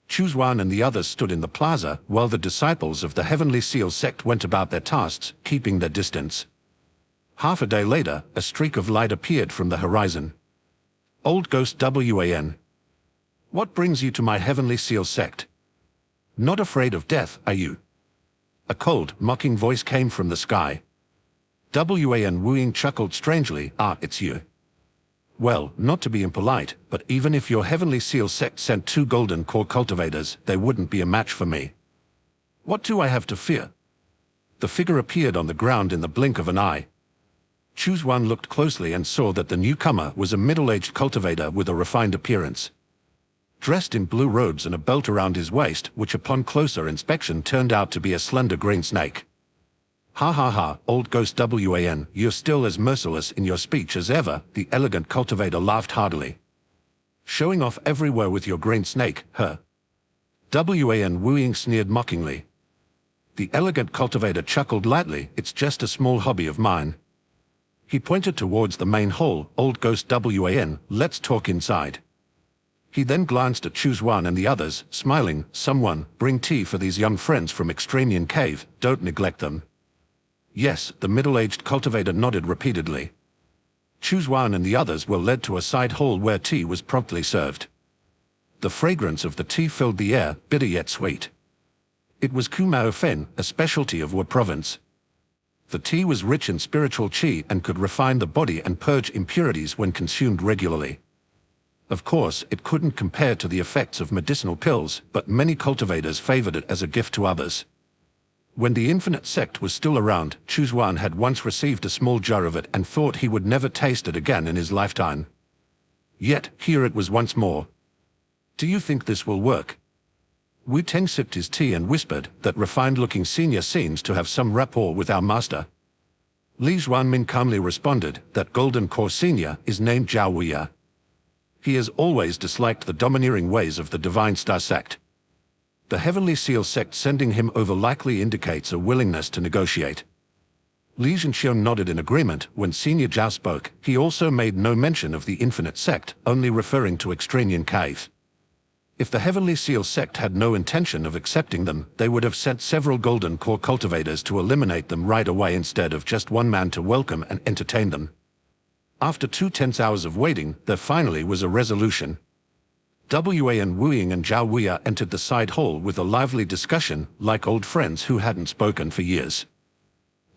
Chu Xuan and the others stood in the plaza, while the disciples of the Heavenly Seal sect went about their tasks, keeping their distance. Half a day later, a streak of light appeared from the horizon. "Old Ghost Wan. What brings you to my Heavenly Seal sect? Not afraid of death, are you?" A cold, mocking voice came from the sky. Wan Wuying chuckled strangely. "Ah, it's you. Well, not to be impolite, but even if your Heavenly Seal sect sent 2 golden core cultivators, they wouldn't be a match for me. What do I have to fear?" The figure appeared on the ground in the blink of an eye. Chu Xuan looked closely and saw that the newcomer was a middle-aged cultivator with a refined appearance. Dressed in blue robes and a belt around his waist, which upon closer inspection turned out to be a slender green snake. "Ha ha ha, Old Ghost Wan, you're still as merciless in your speech as ever," the elegant cultivator laughed heartily. "Showing off everywhere with your green snake, huh?" Wan Wuying sneered mockingly. The elegant cultivator chuckled lightly. "It's just a small hobby of mine." He pointed towards the main hall. "Old Ghost Wan, let's talk inside." He then glanced at Chu Xuan and the others, smiling. "Someone, bring tea for these young friends from Extremian Cave, don't neglect them." "Yes," the middle-aged cultivator nodded repeatedly. Chu Xuan and the others were led to a side hall where tea was promptly served. The fragrance of the tea filled the air, bitter yet sweet. It was Kumao Fen, a specialty of Wu province. The tea was rich in spiritual qi and could refine the body and purge impurities when consumed regularly. Of course, it couldn't compare to the effects of medicinal pills, but many cultivators favored it as a gift to others. When the Infinite Sect was still around, Chu Xuan had once received a small jar of it and thought he would never taste it again in his lifetime. Yet, here it was once more. "Do you think this will work?" Wu Teng sipped his tea and whispered, "That refined-looking senior seems to have some rapport with our master." Li Xuanmin calmly responded, "That golden core senior is named Zhao Wuya. He has always disliked the domineering ways of the Divine Star sect. The Heavenly Seal sect sending him over likely indicates a willingness to negotiate." Li Zhenxiong nodded in agreement. When Senior Zhao spoke, he also made no mention of the Infinite Sect, only referring to Extremian Cave. If the Heavenly Seal sect had no intention of accepting them, they would have sent several golden core cultivators to eliminate them right away instead of just one man to welcome and entertain them. After 2 tense hours of waiting, there finally was a resolution. Wan Wuying and Zhao Wuya entered the side hall with a lively discussion, like old friends who hadn't spoken for years.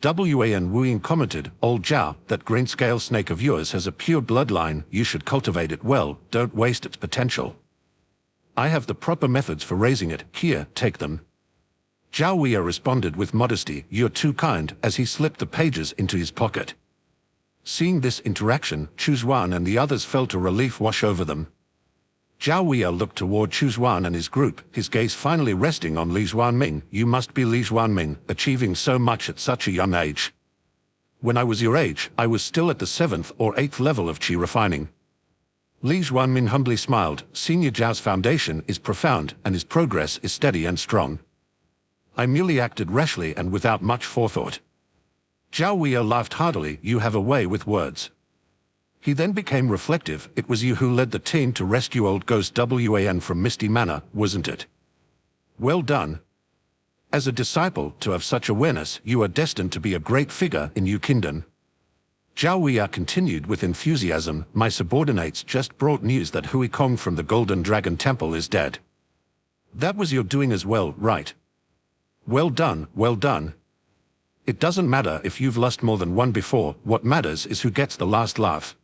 Wan Wuying commented, "Old Zhao, that green scale snake of yours has a pure bloodline. You should cultivate it well, don't waste its potential. I have the proper methods for raising it. Here, take them." Zhao Wuya responded with modesty, "You're too kind," as he slipped the pages into his pocket. Seeing this interaction, Chu Xuan and the others felt a relief wash over them. Zhao Wuya looked toward Chu Xuan and his group, his gaze finally resting on Li Xuanming. "You must be Li Xuanming, achieving so much at such a young age. When I was your age, I was still at the 7th or 8th level of qi refining." Li Xuanming humbly smiled. "Senior Zhao's foundation is profound, and his progress is steady and strong. I merely acted rashly and without much forethought." Zhao Wuya laughed heartily. "You have a way with words." He then became reflective. "It was you who led the team to rescue Old Ghost Wan from Misty Manor, wasn't it? Well done. As a disciple, to have such awareness, you are destined to be a great figure in Yu Kingdom." Zhao Wuya continued with enthusiasm. "My subordinates just brought news that Hui Kong from the Golden Dragon Temple is dead. That was your doing as well, right? Well done, well done. It doesn't matter if you've lost more than one before, what matters is who gets the last laugh."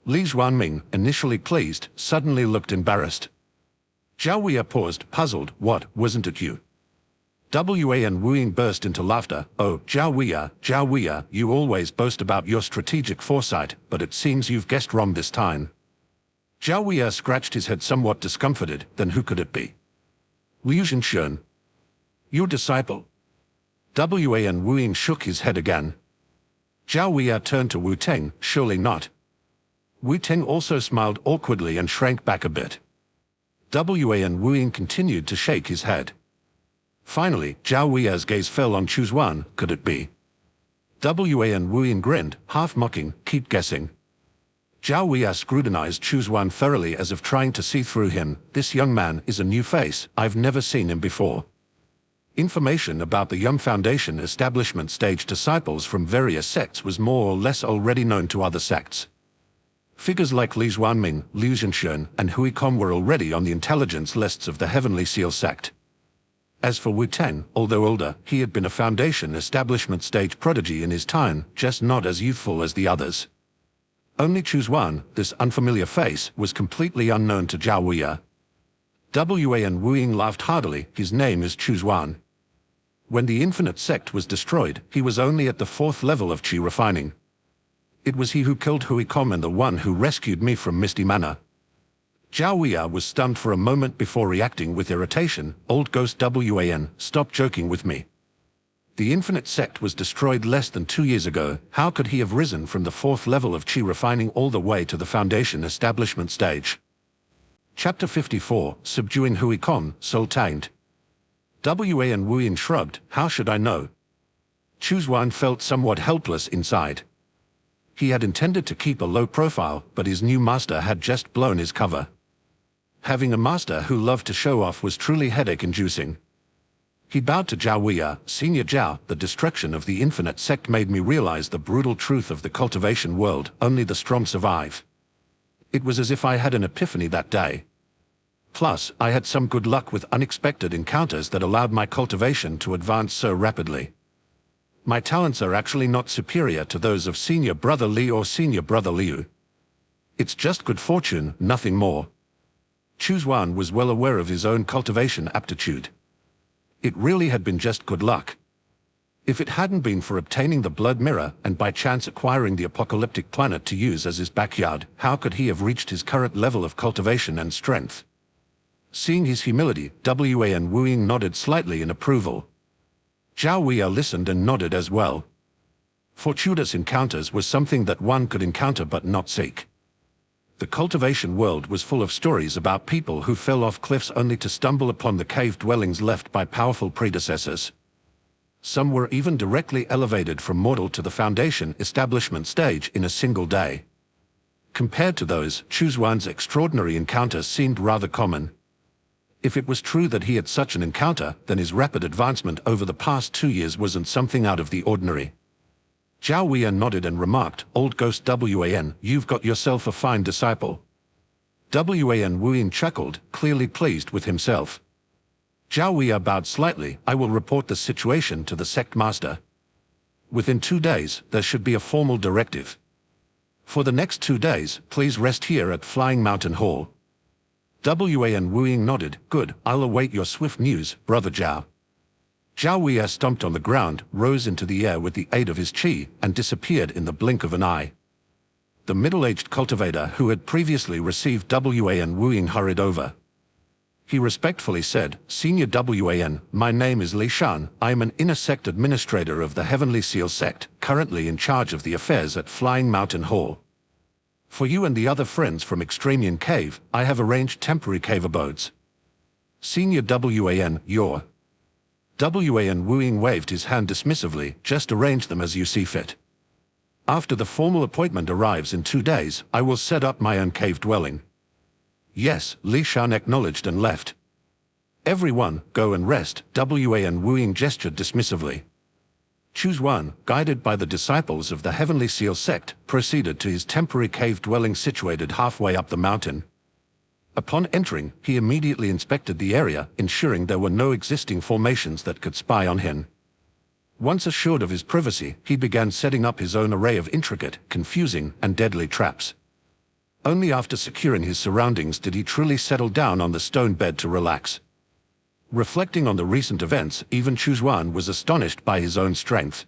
Li Xuanming, initially pleased, suddenly looked embarrassed. Zhao Weya paused, puzzled. What, wasn't it you? Wan Wuing burst into laughter. Oh, Zhao Weya, you always boast about your strategic foresight, but it seems you've guessed wrong this time. Zhao Weya scratched his head somewhat discomfited. Then who could it be? Liu Xuan. Your disciple. Wan Wuing shook his head again. Zhao Weya turned to Wu Teng. Surely not. Wu Teng also smiled awkwardly and shrank back a bit. Wan Wuing continued to shake his head. Finally, Zhao Weya's gaze fell on Chu Xuan. Could it be? Wan Wuing grinned, half mocking. Keep guessing. Zhao Weya scrutinized Chu Xuan thoroughly as if trying to see through him. This young man is a new face. I've never seen him before. Information about the Yum Foundation establishment stage disciples from various sects was more or less already known to other sects. Figures like Li Xuanming, Liu Xuan, and Hui Kong were already on the intelligence lists of the Heavenly Seal sect. As for Wu Teng, although older, he had been a Foundation establishment stage prodigy in his time, just not as youthful as the others. Only Chu Xuan, this unfamiliar face, was completely unknown to Zhao Weya. Wan Wuing laughed heartily. His name is Chu Xuan. When the Infinite Sect was destroyed, he was only at the 4th level of Qi refining. It was he who killed Hui Kong and the one who rescued me from Misty Manor. Zhao Weya was stunned for a moment before reacting with irritation. Old Ghost Wan, stop joking with me. The Infinite Sect was destroyed less than 2 years ago. How could he have risen from the 4th level of Qi refining all the way to the Foundation establishment stage? Chapter 54, Subduing Hui Kong, Soul Taint. Wan Wuing shrugged. How should I know? Chu Xuan felt somewhat helpless inside. He had intended to keep a low profile, but his new master had just blown his cover. Having a master who loved to show off was truly headache-inducing. He bowed to Zhao Weya. Senior Zhao, the destruction of the Infinite Sect made me realize the brutal truth of the cultivation world. Only the strong survive. It was as if I had an epiphany that day. Plus, I had some good luck with unexpected encounters that allowed my cultivation to advance so rapidly. My talents are actually not superior to those of Senior Brother Li or Senior Brother Liu. It's just good fortune, nothing more. Chu Xuan was well aware of his own cultivation aptitude. It really had been just good luck. If it hadn't been for obtaining the blood mirror and by chance acquiring the apocalyptic planet to use as his backyard, how could he have reached his current level of cultivation and strength? Seeing his humility, Wan Wuing nodded slightly in approval. Zhao Weya listened and nodded as well. Fortuitous encounters was something that one could encounter but not seek. The cultivation world was full of stories about people who fell off cliffs only to stumble upon the cave dwellings left by powerful predecessors. Some were even directly elevated from mortal to the Foundation establishment stage in a single day. Compared to those, Chu Xuan's extraordinary encounters seemed rather common. If it was true that he had such an encounter, then his rapid advancement over the past 2 years wasn't something out of the ordinary. Zhao Weya nodded and remarked, Old Ghost Wan, you've got yourself a fine disciple. Wan Wuing chuckled, clearly pleased with himself. Zhao Weya bowed slightly. I will report the situation to the sect master. Within 2 days, there should be a formal directive. For the next 2 days, please rest here at Flying Mountain Hall. Wan Wuing nodded. Good, I'll await your swift news, Brother Zhao. Zhao Weya stomped on the ground, rose into the air with the aid of his qi, and disappeared in the blink of an eye. The middle-aged cultivator who had previously received Wan Wuing hurried over. He respectfully said, Senior Wan, my name is Li Shan. I am an inner sect administrator of the Heavenly Seal sect, currently in charge of the affairs at Flying Mountain Hall. For you and the other friends from Extremian Cave, I have arranged temporary cave abodes. Senior Wan, your. Wan Wuing waved his hand dismissively. Just arrange them as you see fit. After the formal appointment arrives in 2 days, I will set up my own cave dwelling. Yes, Li Shan acknowledged and left. Everyone, go and rest, Wan Wuing gestured dismissively. Chu Xuan, guided by the disciples of the Heavenly Seal sect, proceeded to his temporary cave dwelling situated halfway up the mountain. Upon entering, he immediately inspected the area, ensuring there were no existing formations that could spy on him. Once assured of his privacy, he began setting up his own array of intricate, confusing, and deadly traps. Only after securing his surroundings did he truly settle down on the stone bed to relax. Reflecting on the recent events, even Chu Xuan was astonished by his own strength.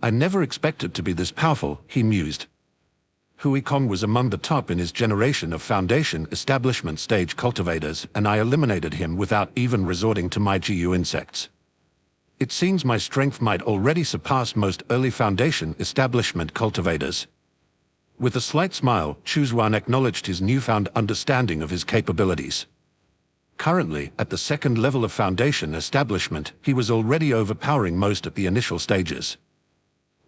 I never expected to be this powerful, he mused. Hui Kong was among the top in his generation of foundation establishment stage cultivators, and I eliminated him without even resorting to my GU insects. It seems my strength might already surpass most early foundation establishment cultivators. With a slight smile, Chu Xuan acknowledged his newfound understanding of his capabilities. Currently, at the second level of foundation establishment, he was already overpowering most at the initial stages.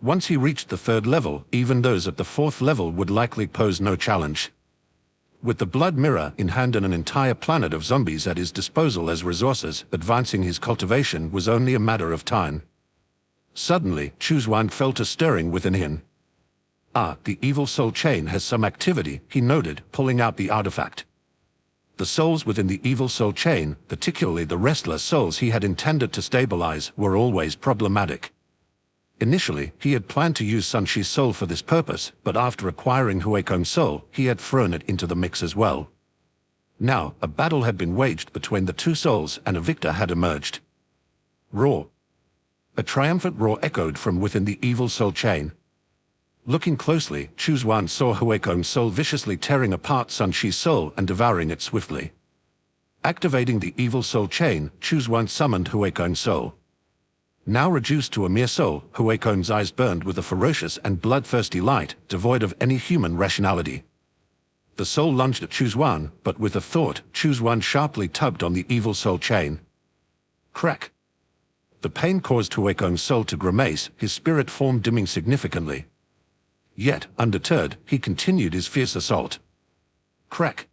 Once he reached the third level, even those at the fourth level would likely pose no challenge. With the blood mirror in hand and an entire planet of zombies at his disposal as resources, advancing his cultivation was only a matter of time. Suddenly, Chu Xuan felt a stirring within him. Ah, the evil soul chain has some activity, he noted, pulling out the artifact. The souls within the evil soul chain, particularly the restless souls he had intended to stabilize, were always problematic. Initially, he had planned to use Sun Shi's soul for this purpose, but after acquiring Hui Kong's soul, he had thrown it into the mix as well. Now, a battle had been waged between the two souls and a victor had emerged. Roar! A triumphant roar echoed from within the evil soul chain. Looking closely, Chu Xuan saw Hui Kong's soul viciously tearing apart Sun Shi's soul and devouring it swiftly. Activating the evil soul chain, Chu Xuan summoned Hui Kong's soul. Now reduced to a mere soul, Hui Kong's eyes burned with a ferocious and bloodthirsty light, devoid of any human rationality. The soul lunged at Chu Xuan, but with a thought, Chu Xuan sharply tugged on the evil soul chain. Crack! The pain caused Hui Kong's soul to grimace, his spirit form dimming significantly. Yet, undeterred, he continued his fierce assault. Crack!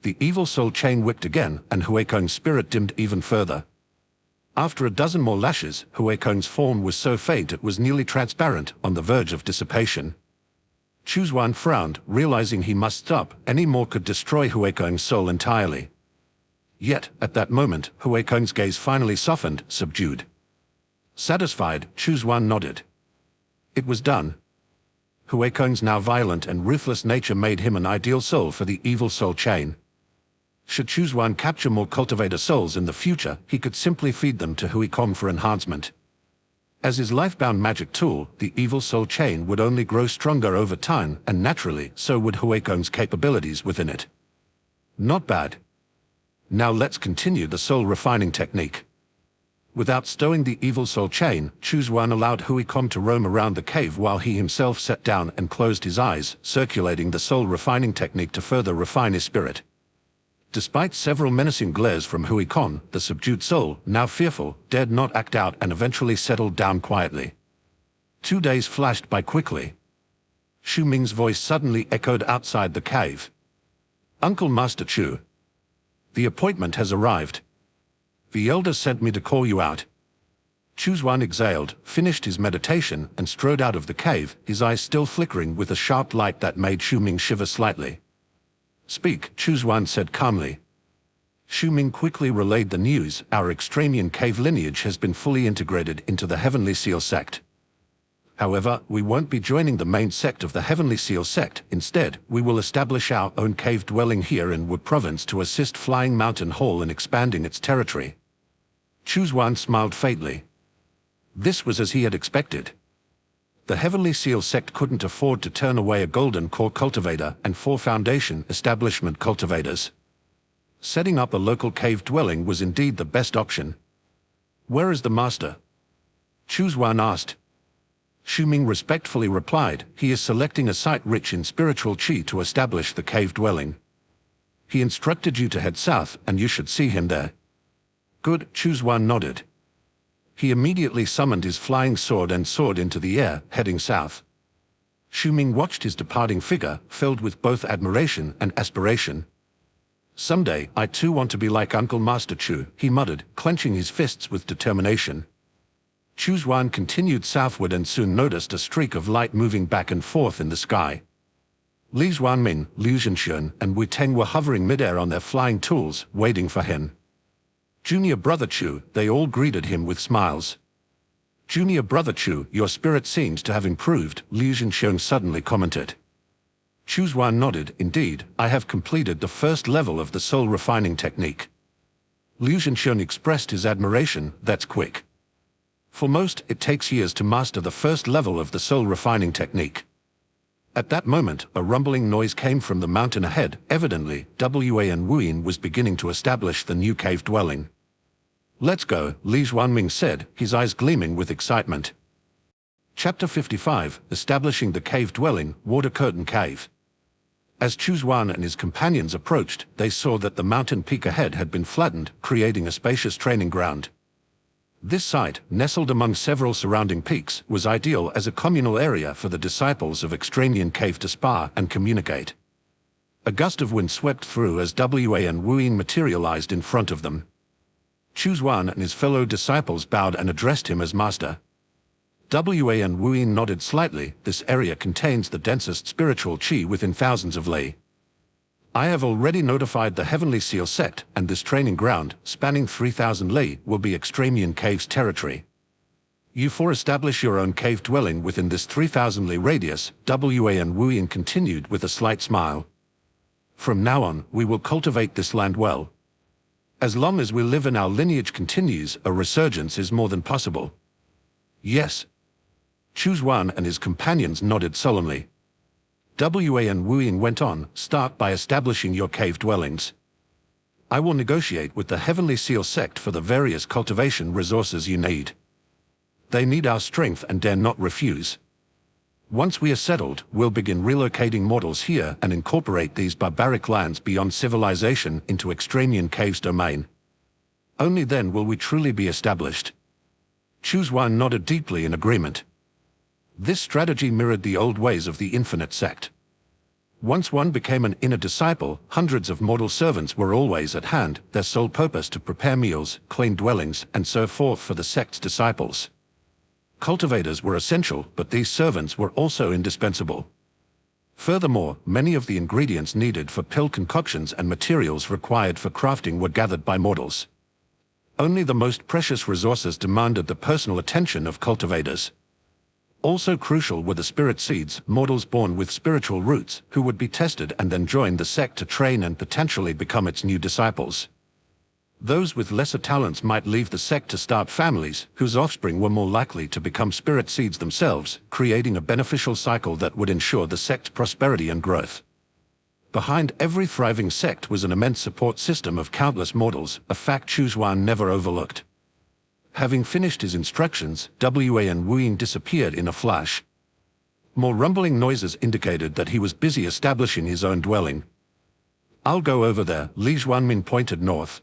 The evil soul chain whipped again, and Hui Kong's spirit dimmed even further. After a dozen more lashes, Hui Kong's form was so faint it was nearly transparent, on the verge of dissipation. Chu Xuan frowned, realizing he must stop, any more could destroy Hui Kong's soul entirely. Yet, at that moment, Hui Kong's gaze finally softened, subdued. Satisfied, Chu Xuan nodded. It was done. Hui Kong's now violent and ruthless nature made him an ideal soul for the evil soul chain. Should Chu Xuan capture more cultivator souls in the future, he could simply feed them to Hui Kong for enhancement. As his life-bound magic tool, the evil soul chain would only grow stronger over time, and naturally, so would Hui Kong's capabilities within it. Not bad. Now let's continue the soul refining technique. Without stowing the evil soul chain, Chu Xuan allowed Hui Kong to roam around the cave while he himself sat down and closed his eyes, circulating the soul refining technique to further refine his spirit. Despite several menacing glares from Hui Kong, the subdued soul, now fearful, dared not act out and eventually settled down quietly. 2 days flashed by quickly. Xu Ming's voice suddenly echoed outside the cave. Uncle Master Chu. The appointment has arrived. The elder sent me to call you out. Chu Xuan exhaled, finished his meditation, and strode out of the cave, his eyes still flickering with a sharp light that made Xu Ming shiver slightly. Speak, Chu Xuan said calmly. Xu Ming quickly relayed the news. Our Extremian cave lineage has been fully integrated into the Heavenly Seal sect. However, we won't be joining the main sect of the Heavenly Seal sect. Instead, we will establish our own cave dwelling here in Wood Province to assist Flying Mountain Hall in expanding its territory. Chu Xuan smiled faintly. This was as he had expected. The Heavenly Seal sect couldn't afford to turn away a golden core cultivator and 4 foundation establishment cultivators. Setting up a local cave dwelling was indeed the best option. Where is the master? Chu Xuan asked. Xu Ming respectfully replied, he is selecting a site rich in spiritual qi to establish the cave dwelling. He instructed you to head south, and you should see him there. Good, Chu Xuan nodded. He immediately summoned his flying sword and soared into the air, heading south. Xu Ming watched his departing figure, filled with both admiration and aspiration. Someday, I too want to be like Uncle Master Chu, he muttered, clenching his fists with determination. Chu Xuan continued southward and soon noticed a streak of light moving back and forth in the sky. Li Xuanmin, Liu Zhenxuan, and Wu Teng were hovering midair on their flying tools, waiting for him. Junior Brother Chu, they all greeted him with smiles. Junior Brother Chu, your spirit seems to have improved, Liu Zhenxuan suddenly commented. Chu Xuan nodded. Indeed, I have completed the first level of the soul refining technique. Liu Zhenxian expressed his admiration. That's quick. For most, it takes years to master the first level of the soul refining technique. At that moment, a rumbling noise came from the mountain ahead. Evidently, Wan Wuyin was beginning to establish the new cave dwelling. Let's go, Li Zhuanming said, his eyes gleaming with excitement. Chapter 55, Establishing the Cave Dwelling, Water Curtain Cave. As Chu Xuan and his companions approached, they saw that the mountain peak ahead had been flattened, creating a spacious training ground. This site, nestled among several surrounding peaks, was ideal as a communal area for the disciples of Extremian Cave to spar and communicate. A gust of wind swept through as Wan Wuyin materialized in front of them. Chu Xuan and his fellow disciples bowed and addressed him as master. Wan Wuyin nodded slightly. This area contains the densest spiritual qi within thousands of li. I have already notified the Heavenly Seal Sect, and this training ground, spanning 3,000 li, will be Extremian Cave's territory. You four establish your own cave dwelling within this 3,000 li radius, Wan Wuyin continued with a slight smile. From now on, we will cultivate this land well. As long as we live and our lineage continues, a resurgence is more than possible. Yes. Chu Xuan and his companions nodded solemnly. Wan Wuyin went on, start by establishing your cave dwellings. I will negotiate with the Heavenly Seal Sect for the various cultivation resources you need. They need our strength and dare not refuse. Once we are settled, we'll begin relocating mortals here and incorporate these barbaric lands beyond civilization into Extremian Cave's domain. Only then will we truly be established. Chu Xuan nodded deeply in agreement. This strategy mirrored the old ways of the Infinite Sect. Once one became an inner disciple, hundreds of mortal servants were always at hand, their sole purpose to prepare meals, clean dwellings, and so forth for the sect's disciples. Cultivators were essential, but these servants were also indispensable. Furthermore, many of the ingredients needed for pill concoctions and materials required for crafting were gathered by mortals. Only the most precious resources demanded the personal attention of cultivators. Also crucial were the spirit seeds, mortals born with spiritual roots, who would be tested and then join the sect to train and potentially become its new disciples. Those with lesser talents might leave the sect to start families, whose offspring were more likely to become spirit seeds themselves, creating a beneficial cycle that would ensure the sect's prosperity and growth. Behind every thriving sect was an immense support system of countless mortals, a fact Chu Xuan never overlooked. Having finished his instructions, Wan Wuyin disappeared in a flash. More rumbling noises indicated that he was busy establishing his own dwelling. I'll go over there, Li Zhuanmin pointed north.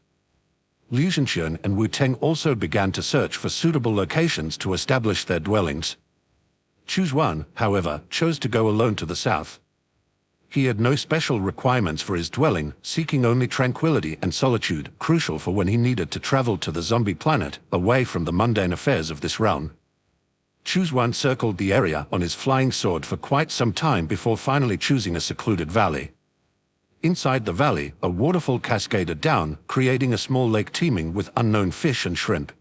Liu Zhenxian and Wu Teng also began to search for suitable locations to establish their dwellings. Chu Xuan, however, chose to go alone to the south. He had no special requirements for his dwelling, seeking only tranquility and solitude, crucial for when he needed to travel to the zombie planet, away from the mundane affairs of this realm. Chu Xuan circled the area on his flying sword for quite some time before finally choosing a secluded valley. Inside the valley, a waterfall cascaded down, creating a small lake teeming with unknown fish and shrimp.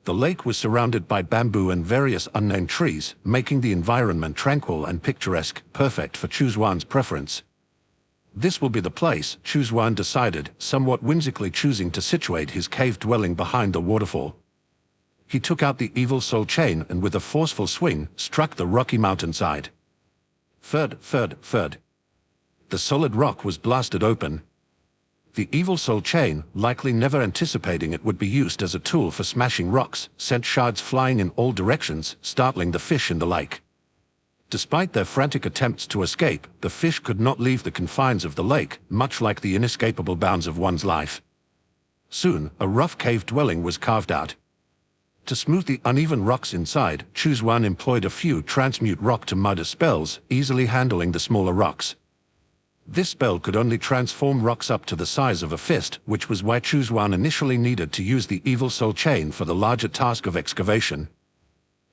The lake was surrounded by bamboo and various unnamed trees, making the environment tranquil and picturesque, perfect for Chu Xuan's preference. This will be the place, Chu Xuan decided, somewhat whimsically choosing to situate his cave dwelling behind the waterfall. He took out the evil soul chain and with a forceful swing, struck the rocky mountainside. Third. The solid rock was blasted open. The evil soul chain, likely never anticipating it would be used as a tool for smashing rocks, sent shards flying in all directions, startling the fish in the lake. Despite their frantic attempts to escape, the fish could not leave the confines of the lake, much like the inescapable bounds of one's life. Soon, a rough cave dwelling was carved out. To smooth the uneven rocks inside, Chu Xuan employed a few transmute rock to mud spells, easily handling the smaller rocks. This spell could only transform rocks up to the size of a fist, which was why Chu Xuan initially needed to use the evil soul chain for the larger task of excavation.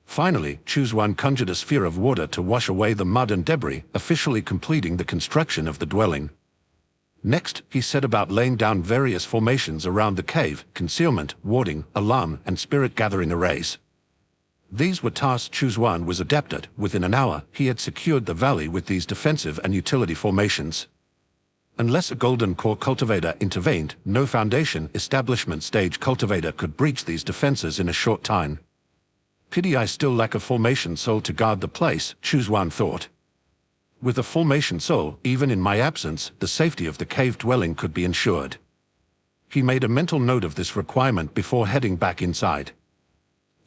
Finally, Chu Xuan conjured a sphere of water to wash away the mud and debris, officially completing the construction of the dwelling. Next, he set about laying down various formations around the cave, concealment, warding, alarm, and spirit-gathering arrays. These were tasks Chu Xuan was adept at. Within an hour, he had secured the valley with these defensive and utility formations. Unless a golden core cultivator intervened, no foundation establishment stage cultivator could breach these defenses in a short time. Pity I still lack a formation soul to guard the place, Chu Xuan thought. With a formation soul, even in my absence, the safety of the cave dwelling could be ensured. He made a mental note of this requirement before heading back inside.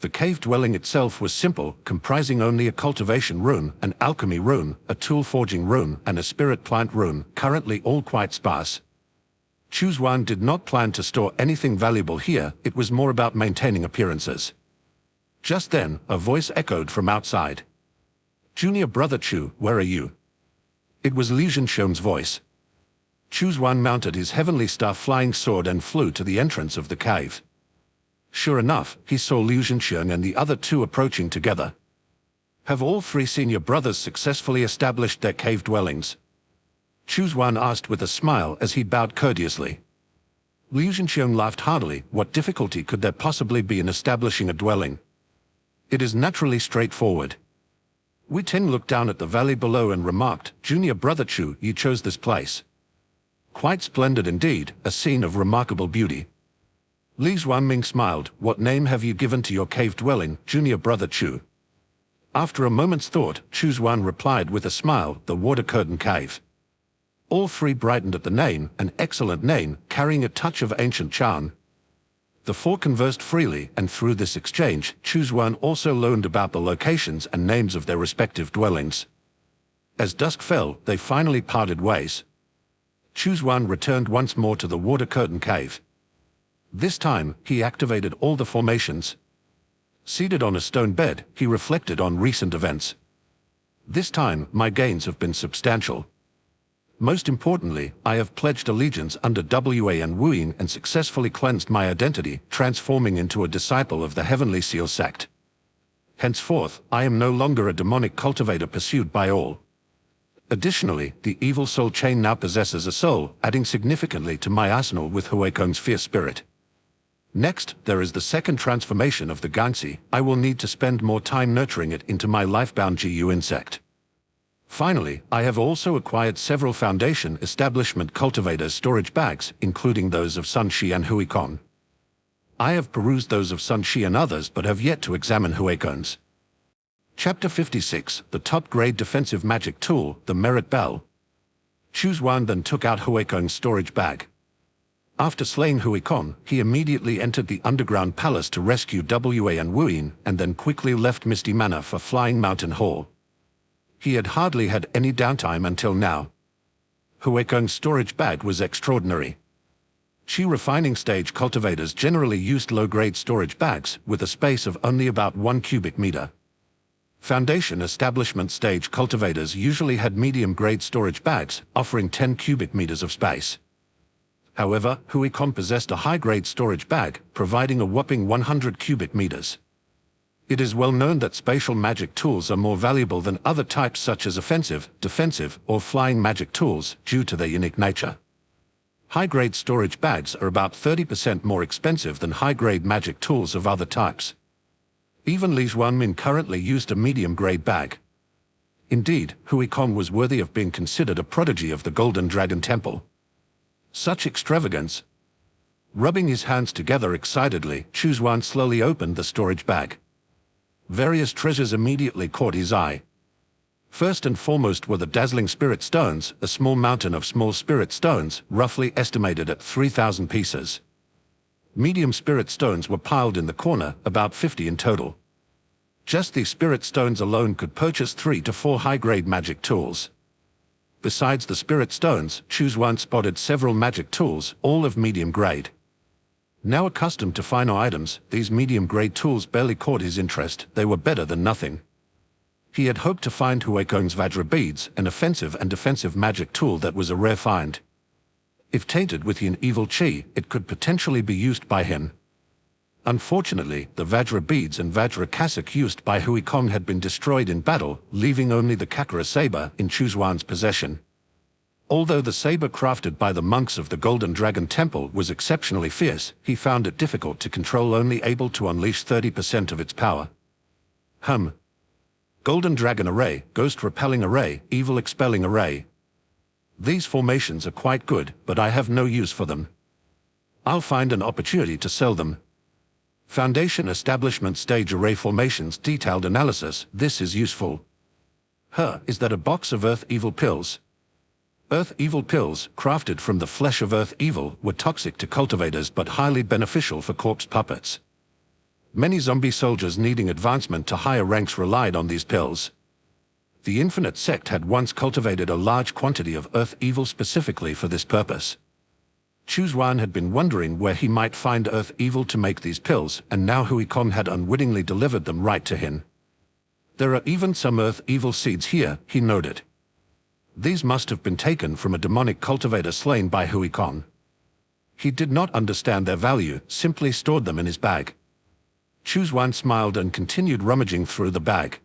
The cave dwelling itself was simple, comprising only a cultivation rune, an alchemy rune, a tool forging rune, and a spirit plant rune, currently all quite sparse. Chu Xuan did not plan to store anything valuable here, it was more about maintaining appearances. Just then, a voice echoed from outside. "Junior brother Chu, where are you?" It was Liu Zhenxiong's voice. Chu Xuan mounted his heavenly star flying sword and flew to the entrance of the cave. Sure enough, he saw Liu Zhenxiong and the other two approaching together. Have all three senior brothers successfully established their cave dwellings? Chu Xuan asked with a smile as he bowed courteously. Liu Zhenxiong laughed heartily. What difficulty could there possibly be in establishing a dwelling? It is naturally straightforward. Wei Ten looked down at the valley below and remarked, "Junior brother Chu, you chose this place. Quite splendid indeed, a scene of remarkable beauty." Li Xuanming smiled. "What name have you given to your cave dwelling, junior brother Chu?" After a moment's thought, Chu Xuan replied with a smile, "The Water Curtain Cave." All three brightened at the name, an excellent name, carrying a touch of ancient charm. The four conversed freely, and through this exchange, Chu Xuan also learned about the locations and names of their respective dwellings. As dusk fell, they finally parted ways. Chu Xuan returned once more to the Water Curtain Cave. This time, he activated all the formations. Seated on a stone bed, he reflected on recent events. This time, my gains have been substantial. Most importantly, I have pledged allegiance under Wa and Wuyin and successfully cleansed my identity, transforming into a disciple of the Heavenly Seal sect. Henceforth, I am no longer a demonic cultivator pursued by all. Additionally, the evil soul chain now possesses a soul, adding significantly to my arsenal with Huekong's fierce spirit. Next, there is the second transformation of the Ganxi. I will need to spend more time nurturing it into my lifebound GU insect. Finally, I have also acquired several Foundation Establishment Cultivators storage bags, including those of Sun Shi and Huikong. I have perused those of Sun Shi and others but have yet to examine Huikong's. Chapter 56, the top-grade defensive magic tool, the Merit Bell. Chu Xuan then took out Huikong's storage bag. After slaying Huikong, he immediately entered the underground palace to rescue Wa and Wuyin, and then quickly left Misty Manor for Flying Mountain Hall. He had hardly had any downtime until now. Huekong's storage bag was extraordinary. Qi refining stage cultivators generally used low-grade storage bags, with a space of only about 1 cubic meter. Foundation establishment stage cultivators usually had medium-grade storage bags, offering 10 cubic meters of space. However, Huikong possessed a high-grade storage bag, providing a whopping 100 cubic meters. It is well known that spatial magic tools are more valuable than other types such as offensive, defensive, or flying magic tools, due to their unique nature. High-grade storage bags are about 30% more expensive than high-grade magic tools of other types. Even Li Xuanmin currently used a medium-grade bag. Indeed, Huikong was worthy of being considered a prodigy of the Golden Dragon Temple. Such extravagance! Rubbing his hands together excitedly, Chu Xuan slowly opened the storage bag. Various treasures immediately caught his eye. First and foremost were the dazzling spirit stones, a small mountain of small spirit stones, roughly estimated at 3,000 pieces. Medium spirit stones were piled in the corner, about 50 in total. Just these spirit stones alone could purchase 3 to 4 high-grade magic tools. Besides the spirit stones, Chu Xuan spotted several magic tools, all of medium grade. Now accustomed to finer items, these medium-grade tools barely caught his interest. They were better than nothing. He had hoped to find Huekong's Vajra beads, an offensive and defensive magic tool that was a rare find. If tainted with an evil chi, it could potentially be used by him. Unfortunately, the Vajra beads and Vajra cassock used by Huikong had been destroyed in battle, leaving only the Kakara saber in Chu Xuan's possession. Although the saber crafted by the monks of the Golden Dragon Temple was exceptionally fierce, he found it difficult to control, only able to unleash 30% of its power. Hum. Golden Dragon Array, Ghost Repelling Array, Evil Expelling Array. These formations are quite good, but I have no use for them. I'll find an opportunity to sell them. Foundation Establishment Stage Array Formations Detailed Analysis. This is useful. Is that a box of Earth Evil Pills? Earth Evil Pills, crafted from the flesh of Earth Evil, were toxic to cultivators but highly beneficial for corpse puppets. Many zombie soldiers needing advancement to higher ranks relied on these pills. The Infinite Sect had once cultivated a large quantity of Earth Evil specifically for this purpose. Chu Xuan had been wondering where he might find Earth Evil to make these pills, and now Huikon had unwittingly delivered them right to him. There are even some Earth Evil seeds here, he noted. These must have been taken from a demonic cultivator slain by Huikon. He did not understand their value, simply stored them in his bag. Chu Xuan smiled and continued rummaging through the bag.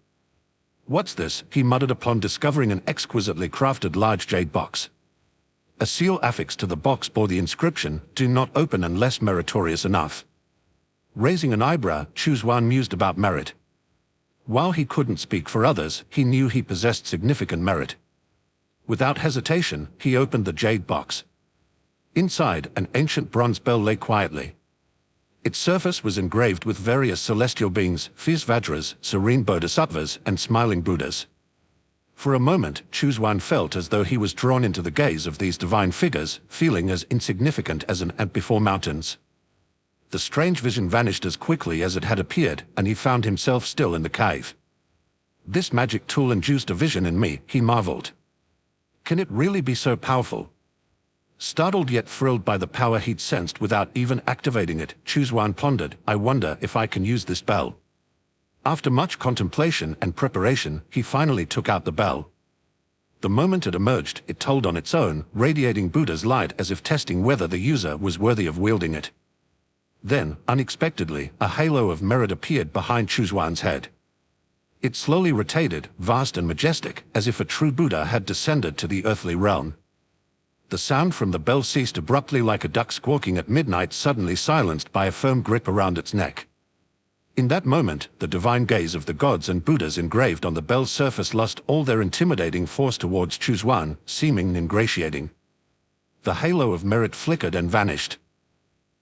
What's this? He muttered upon discovering an exquisitely crafted large jade box. A seal affixed to the box bore the inscription, "Do not open unless meritorious enough." Raising an eyebrow, Chu Xuan mused about merit. While he couldn't speak for others, he knew he possessed significant merit. Without hesitation, he opened the jade box. Inside, an ancient bronze bell lay quietly. Its surface was engraved with various celestial beings, fierce Vajras, serene bodhisattvas, and smiling Buddhas. For a moment, Chu Xuan felt as though he was drawn into the gaze of these divine figures, feeling as insignificant as an ant before mountains. The strange vision vanished as quickly as it had appeared, and he found himself still in the cave. This magic tool induced a vision in me, he marveled. Can it really be so powerful? Startled yet thrilled by the power he'd sensed without even activating it, Chu Xuan pondered, I wonder if I can use this bell. After much contemplation and preparation, he finally took out the bell. The moment it emerged, it told on its own, radiating Buddha's light as if testing whether the user was worthy of wielding it. Then, unexpectedly, a halo of merit appeared behind Chu Xuan's head. It slowly rotated, vast and majestic, as if a true Buddha had descended to the earthly realm. The sound from the bell ceased abruptly like a duck squawking at midnight, suddenly silenced by a firm grip around its neck. In that moment, the divine gaze of the gods and Buddhas engraved on the bell's surface lost all their intimidating force towards Chu Xuan, seeming ingratiating. The halo of merit flickered and vanished.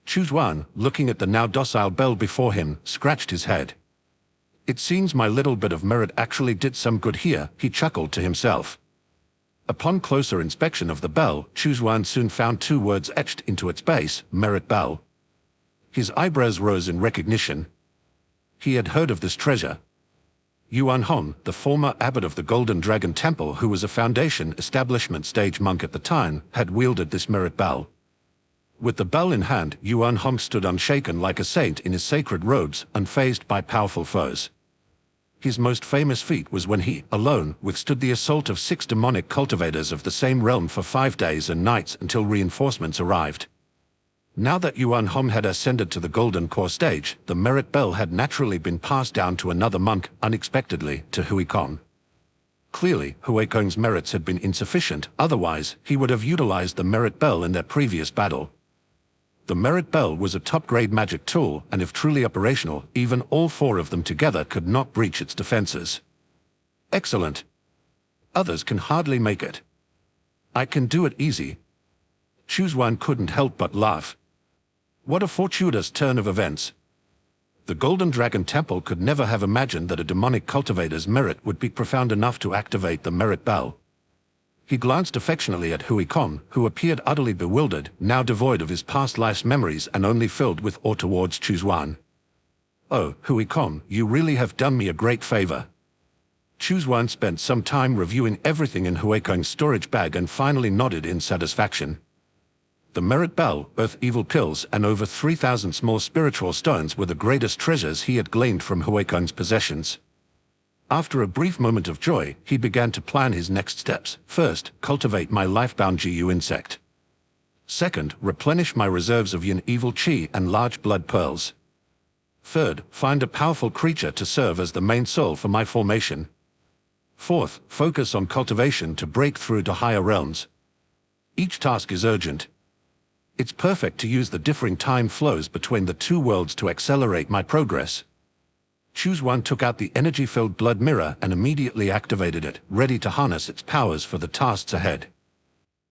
Chu Xuan, looking at the now docile bell before him, scratched his head. It seems my little bit of merit actually did some good here, he chuckled to himself. Upon closer inspection of the bell, Chu Xuan soon found two words etched into its base, Merit Bell. His eyebrows rose in recognition. He had heard of this treasure. Yuan Hong, the former abbot of the Golden Dragon Temple who was a Foundation Establishment stage monk at the time, had wielded this Merit Bell. With the bell in hand, Yuan Hong stood unshaken like a saint in his sacred robes, unfazed by powerful foes. His most famous feat was when he, alone, withstood the assault of 6 demonic cultivators of the same realm for 5 days and nights until reinforcements arrived. Now that Yuan Hong had ascended to the Golden Core stage, the Merit Bell had naturally been passed down to another monk, unexpectedly, to Huikon. Clearly, Huikon's merits had been insufficient, otherwise, he would have utilized the Merit Bell in their previous battle. The Merit Bell was a top-grade magic tool, and if truly operational, even all 4 of them together could not breach its defenses. Excellent. Others can hardly make it. I can do it easy. Chu Xuan couldn't help but laugh. What a fortuitous turn of events. The Golden Dragon Temple could never have imagined that a demonic cultivator's merit would be profound enough to activate the Merit Bell. He glanced affectionately at Huikon, who appeared utterly bewildered, now devoid of his past life's memories and only filled with awe towards Chu Xuan. Oh, Huikon, you really have done me a great favor. Chu Xuan spent some time reviewing everything in Huikon's storage bag and finally nodded in satisfaction. The Merit Bell, Earth Evil Pills, and over 3,000 small spiritual stones were the greatest treasures he had gleaned from Huikon's possessions. After a brief moment of joy, he began to plan his next steps. First, cultivate my lifebound GU insect. Second, replenish my reserves of yin evil chi and large blood pearls. Third, find a powerful creature to serve as the main soul for my formation. Fourth, focus on cultivation to break through to higher realms. Each task is urgent. It's perfect to use the differing time flows between the 2 worlds to accelerate my progress. Chu Xuan took out the energy-filled blood mirror and immediately activated it, ready to harness its powers for the tasks ahead.